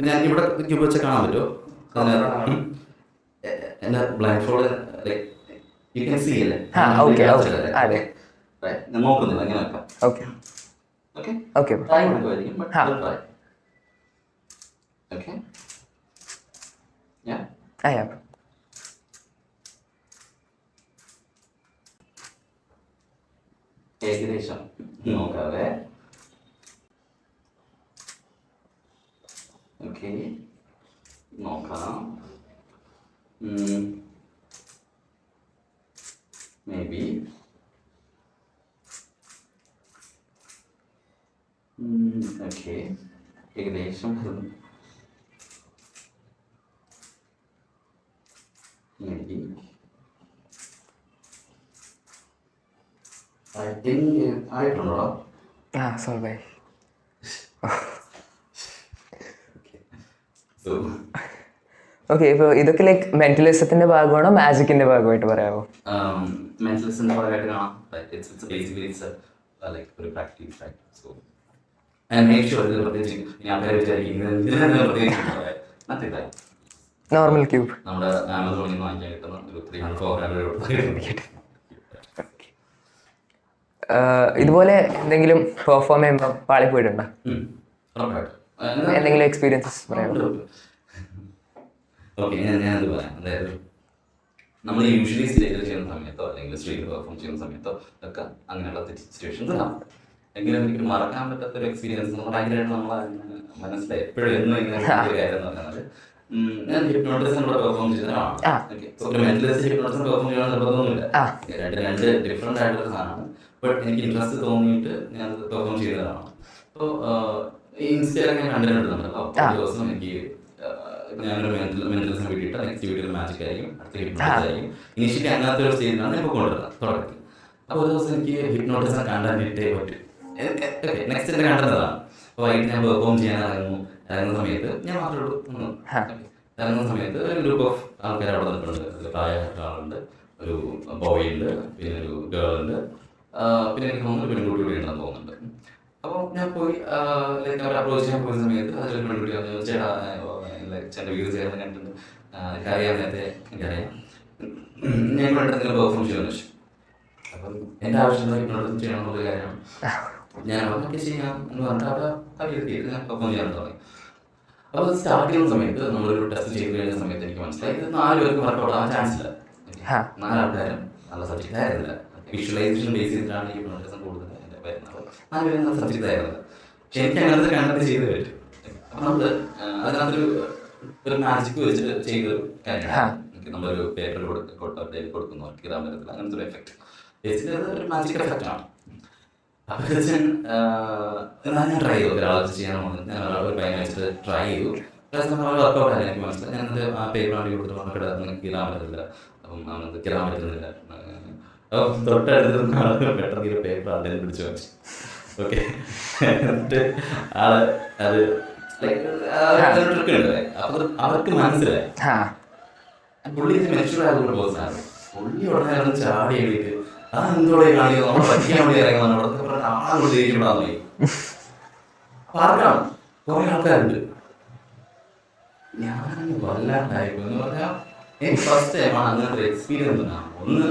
ഞാൻ ഇവിടെ ക്യൂബ് വെച്ചാൽ കാണാൻ പറ്റുമോ? എൻ്റെ blindfold like you can see അല്ലേ? ഞാൻ നോക്കുന്നില്ല, അങ്ങനെ വെക്കാം. ഓക്കെ ഓക്കെ ടൈം എടുക്കുമായിരിക്കും, ബട്ട് ട്രൈ. ഓക്കെ, ഏകദേശം നോക്കാവേ. ഓക്കെ, നോക്കാം. മേ ബി ഓക്കെ, ഏകദേശം ആയിട്ടുണ്ടോ? സോൾവ് ആയി. ഓക്കെ, ഇപ്പോൾ ഇതൊക്കെ ലൈക്ക് മെന്റലിസത്തിന്റെ ഭാഗമാണോ മാജിക്കിന്റെ ഭാഗമായിട്ട് പറയാമോ? മെന്റലിസത്തിന്റെ ഭാഗമായിട്ട് കാണാം. ഒരു practice. So and make sure ഇത് പ്രത്യേകിച്ച് ഞാൻ ആൾക്കാരെ വിചാരിക്കുന്നത് നോർമൽ ക്യൂബ് നമ്മുടെ ആമസോണിൽ നിന്ന് വാങ്ങിക്കാൻ കിട്ടുന്ന ഒരു 300-400 ഇതുപോലെ എന്തെങ്കിലും പെർഫോം ചെയ്യുമ്പോൾ പാളി പോയിട്ടുണ്ടോ? എന്തെങ്കിലും എക്സ്പീരിയൻസസ് പറയാമോ? ഓക്കെ, ഞാനത് പറയാം. അതായത് നമ്മൾ യൂഷ്വലി സ്റ്റേജിൽ ചെയ്യുന്ന സമയത്തോ അല്ലെങ്കിൽ സ്ട്രീറ്റ് പെർഫോം ചെയ്യുന്ന സമയത്തോ ഒക്കെ അങ്ങനെയുള്ള സിറ്റുവേഷൻസ് കാണാം. എങ്കിലും എനിക്ക് മറക്കാൻ പറ്റാത്ത ഒരു എക്സ്പീരിയൻസ് ഭയങ്കരമായിട്ട് നമ്മൾ മനസ്സിലായി എപ്പോഴും എന്നും ഇങ്ങനെ ഒരു കാര്യം എന്ന് പറയുന്നത്, ഞാൻ ഹിപ്നോട്ടിസത്തിലൂടെ പെർഫോം ചെയ്തതാണ്. മെന്റലിസ്റ്റ് ഹിപ്നോട്ടിസം പെർഫോം ചെയ്യാൻ നിർബന്ധമൊന്നുമില്ല. രണ്ട് ഡിഫറെന്റ് ആയിട്ടുള്ള സാധനമാണ്. ബട്ട് എനിക്ക് ഇൻട്രസ്റ്റ് തോന്നിയിട്ട് ഞാൻ പെർഫോം ചെയ്തതാണ്. അപ്പോൾ ഇൻസ്റ്റയിലൊക്കെ ഞാൻ കണ്ടിട്ടുണ്ട്. അപ്പോൾ ദിവസം എനിക്ക് ഞാനൊരു മെന്റലിസം വേണ്ടിയിട്ട് നെക്സ്റ്റ് വീഡിയോയിൽ മാജിക് ആയിരിക്കും, അടുത്ത ഹിപ്നോട്ടിസം ആയിരിക്കും. ഇനിഷ്യലി അങ്ങനത്തെ ഒരു സ്റ്റേജിലാണ് ഇപ്പോൾ കൊണ്ടുവരുന്നത് തുടക്കത്തിൽ. അപ്പോൾ ഒരു ദിവസം എനിക്ക് ഹിപ്നോട്ടിസം കണ്ടിട്ടേ പറ്റും. ഓക്കെ, നെക്സ്റ്റ് എൻ്റെ കണ്ടതാണ്. അപ്പോൾ വൈകിട്ട് ഞാൻ പെർഫോം ചെയ്യാൻ ഇറങ്ങുന്ന സമയത്ത് ഞാൻ മാത്രമേ ഉള്ളൂ. ഇറങ്ങുന്ന സമയത്ത് ഒരു ഗ്രൂപ്പ് ഓഫ് ആൾക്കാർ അവിടെ നിൽക്കുന്നുണ്ട്. അതിൽ പ്രായമായ ആളുണ്ട്, ഒരു ബോയ് ഉണ്ട്, പിന്നെ ഒരു ഗേൾ ഉണ്ട്, പിന്നെ എനിക്ക് തോന്നുന്നു ഒരു പെൺകുട്ടി കൂടി ഉണ്ടെന്ന് തോന്നുന്നുണ്ട്. അപ്പോൾ ഞാൻ പോയി ലൈക്ക് അവർ അപ്രോച്ച് ചെയ്യാൻ പോയ സമയത്ത് അതിലൊരു പെൺകുട്ടി പറഞ്ഞു, ചേട്ടാ ചേട്ടൻ്റെ വീട് ചേർന്ന് കണ്ടിട്ടുണ്ട്, എനിക്കറിയാം, നേരത്തെ എനിക്കറിയാം, ഞാൻ ഇവിടെ എന്തെങ്കിലും പെർഫോം ചെയ്യുമെന്ന് വെച്ചു. അപ്പം എൻ്റെ ആവശ്യം ഹിപ്നോട്ടിസം ചെയ്യണമെന്നുള്ള കാര്യമാണ്. ഞാൻ അവർക്ക് ചെയ്യാം എന്ന് പറഞ്ഞിട്ട് അവിടെ അവരെത്തിയിട്ട് ഞാൻ പെർഫോം ചെയ്യാൻ തുടങ്ങി. അപ്പോൾ അത് സ്റ്റാർട്ട് ചെയ്യുന്ന സമയത്ത് നമ്മളൊരു ടെസ്റ്റ് ചെയ്ത് കഴിഞ്ഞ സമയത്ത് എനിക്ക് മനസ്സിലായി ഇത് 4 പേർക്ക് വർക്കൗട്ട് ആവാൻ ചാൻസ് ഇല്ല. 4 ആൾക്കാരും നല്ല സബ്ജക്റ്റ് ആയിരുന്നില്ല. വിഷ്വലൈസേഷൻ ബേസ് ചെയ്തിട്ടാണ് ഈ ഹിപ്നോട്ടിസം കൂടുതൽ എൻ്റെ വരുന്നത്. 4 പേരും നല്ല സബ്ജക്റ്റ് ആയിരുന്നില്ല. പക്ഷെ എനിക്ക് അങ്ങനത്തെ കണ്ടന്റ് ചെയ്ത് പറ്റും. അപ്പം നമ്മൾ അതിനകത്തൊരു മാജിക് വെച്ചിട്ട് ചെയ്തൊരു കാര്യമാണ്. നമ്മളൊരു പേപ്പർ കൊടുക്കുന്നു, അവർക്ക് ഇതാൻ പറ്റത്തില്ല, അങ്ങനത്തെ ഒരു എഫക്റ്റ് ബേസിക്കലി അത് ഒരു മാജിക് എഫക്റ്റാണ്. അപ്പോൾ ഞാൻ ട്രൈ ചെയ്തു, ഒരാളെ ചെയ്യാൻ ഞാൻ ഒരു പയ്യനെ വെച്ചിട്ട് ട്രൈ ചെയ്തു. വർക്കൗട്ട് ആയി എനിക്ക് മനസ്സിലായി. ഞാനത് ആ പേപ്പർ വേണ്ടി കൊടുത്തിട്ട് നമുക്ക് ഇടാൻ പറ്റത്തില്ല, അപ്പം അവനത് കിടാൻ പറ്റുന്നില്ല. അപ്പം തൊട്ടടുത്ത് പെട്ടെന്ന് ഈ പേപ്പർ ആളുടെ പിടിച്ചു വെച്ചു. ഓക്കെ, എന്നിട്ട് ആള് അത് ട്രിക്ക് ഉണ്ട്. അപ്പോൾ അവർക്ക് മനസ്സിലായി പുള്ളി ഇത് മെച്ചൂർ ആയതുകൊണ്ട് പോകുന്നതാണ്. പുള്ളി ഉടനെ ചാടി എഴുതിയിട്ട് അതെന്തോടെ കാണിക്കുന്നത്, നമ്മൾ പഠിക്കാൻ വേണ്ടി ഇറങ്ങുന്നതാണ്, അവിടെ ആളുകൾ ദേഷ്യപ്പെടാൻ പോയി. പാർക്കാണ് കുറെ ആൾക്കാരുണ്ട്. ഞാൻ വല്ലാണ്ടായിപ്പോ എന്ന് പറഞ്ഞാൽ എനിക്ക് ഫസ്റ്റ് ടൈമാണ് അങ്ങനത്തെ ഒരു എക്സ്പീരിയൻസ് ഉണ്ടാകും. ഒന്ന്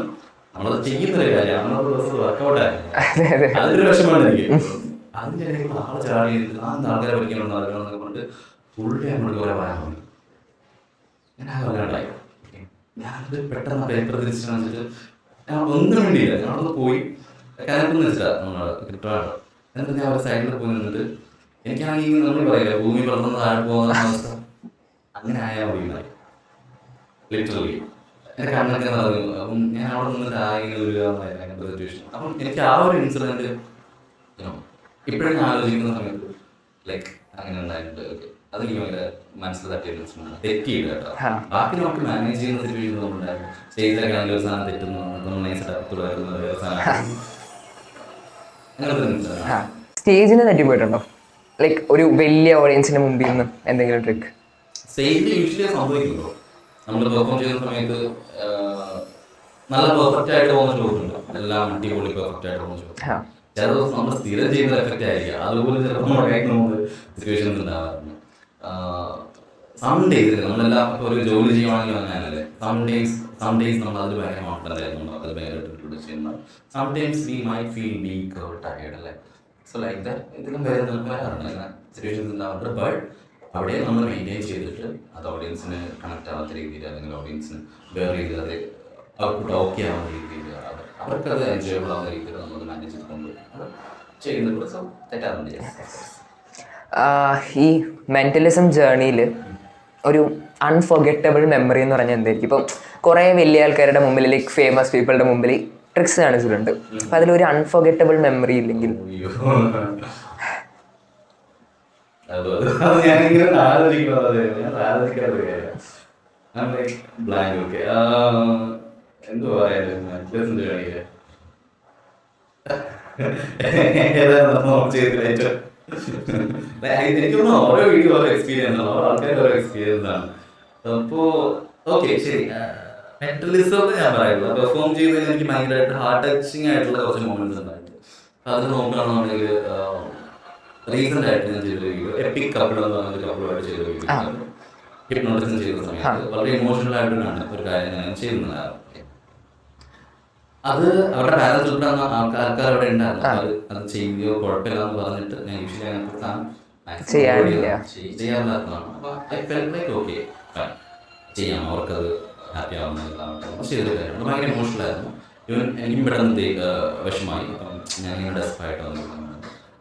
നമ്മളത് ചെയ്യുന്നൊരു കാര്യമാണ്, നമ്മളൊരു ദിവസം വർക്കൗട്ട് ആയിരുന്നു, അതൊരു വിഷമാണ് എനിക്ക്. അതിൻ്റെ ഇടയിൽ ആളെ ചാടി ആൾക്കാരെ പഠിക്കണമെന്ന് അറിയണമെന്നൊക്കെ പറഞ്ഞിട്ട് പുള്ളി അങ്ങോട്ട് കുറെ പറയാൻ തോന്നി. ഞാൻ ആ വല്ലാണ്ടായി. ഞാനത് പെട്ടെന്ന് പേപ്പർ തിരിച്ചു കാണിച്ചിട്ട് ഞാൻ ഒന്നും വേണ്ടിയില്ല, ഞാനവിടെ പോയി കനപ്പെന്ന് വെച്ചാൽ കിട്ടാണ്. എന്നിട്ട് ഞാൻ ഒരു സൈഡിൽ പോയി നിന്നിട്ട് എനിക്കാണെങ്കിൽ നമ്മൾ പറയില്ല ഭൂമി പിളർന്ന് താഴെ പോകുന്ന അവസ്ഥ, അങ്ങനെ ആയാൽ മതി ലിറ്ററലി. എൻ്റെ കണ്ണൊക്കെ നിറഞ്ഞു. അപ്പം ഞാൻ അവിടെ നിന്നിട്ട് ആകെ ഒരു അങ്ങനത്തെ സിറ്റുവേഷൻ. അപ്പം എനിക്ക് ആ ഒരു ഇൻസിഡൻറ്റ് ഇപ്പോഴും ഞാൻ ആലോചിക്കുന്ന സമയത്ത് ലൈക്ക് അങ്ങനെ ഉണ്ടായിട്ടുണ്ട്. ഓക്കെ, അതെനിക്ക് ഭയങ്കര മനസ്സിൽ തട്ടിയ തെറ്റിയില്ല കേട്ടോ. ബാക്കി നമുക്ക് മാനേജ് ചെയ്യുന്ന സിറ്റുവേഷൻ നമ്മളുണ്ടായിരുന്നു. സ്റ്റേജിലൊക്കെ ആണെങ്കിൽ ഒരു സാധനം തെറ്റുന്നു, നമ്മൾ നൈസായിട്ട് തുടരുന്ന ഒരു സാധനം, അങ്ങനത്തെ. സ്റ്റേജിന് തട്ടിപ്പോയിട്ടുണ്ടോ? ലൈക്ക് ഒരു വലിയ ഓഡിയൻസിന് മുമ്പിൽ നിന്ന് എന്തെങ്കിലും ട്രിക്ക്? സ്റ്റേജിൽ യൂഷ്വലി സംഭവിക്കുമല്ലോ, നമ്മൾ പെർഫോം ചെയ്യുന്ന സമയത്ത് നല്ല പെർഫെക്റ്റ് ആയിട്ട് പോകുന്ന ഷോസ് ഉണ്ട്, എല്ലാം അടിപൊളി പെർഫെക്റ്റ് ആയിട്ട് പോകുന്ന ഷോസ്. ചില ദിവസം നമ്മൾ സ്ഥിരം ചെയ്യുന്ന എഫക്റ്റ് ആയിരിക്കും, അതുപോലെ ചിലപ്പോൾ നമ്മുടെ സിറ്റുവേഷൻസ് ഉണ്ടാവാറുണ്ട്. സം ഡേയ്സിൽ നമ്മളെല്ലാം ഇപ്പോൾ ഒരു ജോലി ചെയ്യുവാണെങ്കിൽ അങ്ങനെയല്ലേ, സം ഡേയ്സ് നമ്മൾ അതിൽ ഭയങ്കര കോൺഫിഡൻ്റ് ആയിരുന്നു, അത് ഭയങ്കരമായിട്ട് ഇൻട്രൊഡ്യൂസ് ചെയ്യുന്നത്. Sometimes we might feel weak or tired അല്ലേ. സോ ലൈക്ക് ദാറ്റ് ഇതിലും വരാറുണ്ട് അങ്ങനെ സിറ്റുവേഷൻസ് ഉണ്ടാവാറുണ്ട്. ബട്ട് അവിടെ നമ്മൾ മെയിൻറ്റെയിൻ ചെയ്തിട്ട് അത് ഓഡിയൻസിന് കണക്ട് ആവാത്ത രീതിയിൽ അല്ലെങ്കിൽ ഓഡിയൻസിന് വേറെ രീതിയിൽ അത് അവർക്ക് ഓക്കെ ആവുന്ന രീതിയിൽ അവർക്കത് എൻജോയബിൾ ആവുന്ന രീതിയിൽ നമ്മൾ മാനേജ് ചെയ്തുകൊണ്ട് അത് ചെയ്യുന്നത്. സോ തെറ്റാറുണ്ട്. ഈ മെന്റലിസം ജേർണിയിൽ ഒരു അൺഫോർഗറ്റബിൾ മെമ്മറി എന്ന് പറഞ്ഞാൽ എന്തായിരിക്കും? ഇപ്പം കുറേ വലിയ ആൾക്കാരുടെ മുമ്പിൽ ലൈക്ക് ഫേമസ് പീപ്പിളുടെ മുമ്പിൽ ട്രിക്സ് കാണിച്ചിട്ടുണ്ട്. അപ്പം അതിലൊരു അൺഫോർഗറ്റബിൾ മെമ്മറി ഇല്ലെങ്കിൽ ബ്ലാങ്ക്. ഓക്കെ, എന്തോ പറയാ എനിക്കൊന്നും ഓരോ വീഡിയോ ഓരോ എക്സ്പീരിയൻസ് ആണ്, ഓരോ ആൾക്കാർ ഓരോ എക്സ്പീരിയൻസ് ആണ്. അപ്പോ ഓക്കെ ശരി, മെന്റലിസം ഞാൻ പറയുന്നത് പെർഫോം ചെയ്തതിന് എനിക്ക് ഭയങ്കരമായിട്ട് ഹാർട്ട് ടച്ചിങ് ആയിട്ടുള്ള കുറച്ച് മൊമെന്റ്സ് ഉണ്ടായിട്ട് അത് നോക്കുകയാണെന്നുണ്ടെങ്കിൽ റീസെന്റ് ആയിട്ട് ഞാൻ ചെയ്ത വീഡിയോ എപ്പിക് കപ്പിൾ എന്ന് പറഞ്ഞൊരു കപ്പിളുമായിട്ട് ചെയ്ത വീഡിയോ ഹിപ്നോട്ടിസം ചെയ്ത സമയത്ത് വളരെ ഇമോഷണൽ ആയിട്ടാണ് ഒരു കാര്യം ഞാൻ ചെയ്യുന്നതാണ്. അത് അവരുടെ പാരൻസ് ഉൾപ്പെടുന്ന ആൾക്കാർ അവിടെ ഉണ്ടായിരുന്നു. അത് ചെയ്യുകയോ കുഴപ്പമില്ല എന്ന് പറഞ്ഞിട്ട് ഞാൻ യൂഷ്വലി അങ്ങനത്തെ ചെയ്യാറില്ലാത്തതാണ്. അപ്പൊ ഐ ഫെൽറ്റ് ലൈക്ക് ഓക്കെ ചെയ്യാം, അവർക്കത് ഹാപ്പി ആവുന്നതാണ് ചെയ്തൊരു കാര്യമാണ്. ഭയങ്കര ഇമോഷണൽ ആയിരുന്നു. ഇവൻ എനിക്കും പെട്ടെന്ന് വിഷമായി. അപ്പം ഞാൻ ഇങ്ങനെ ഡെസ്പായിട്ട് വന്നിരുന്നു.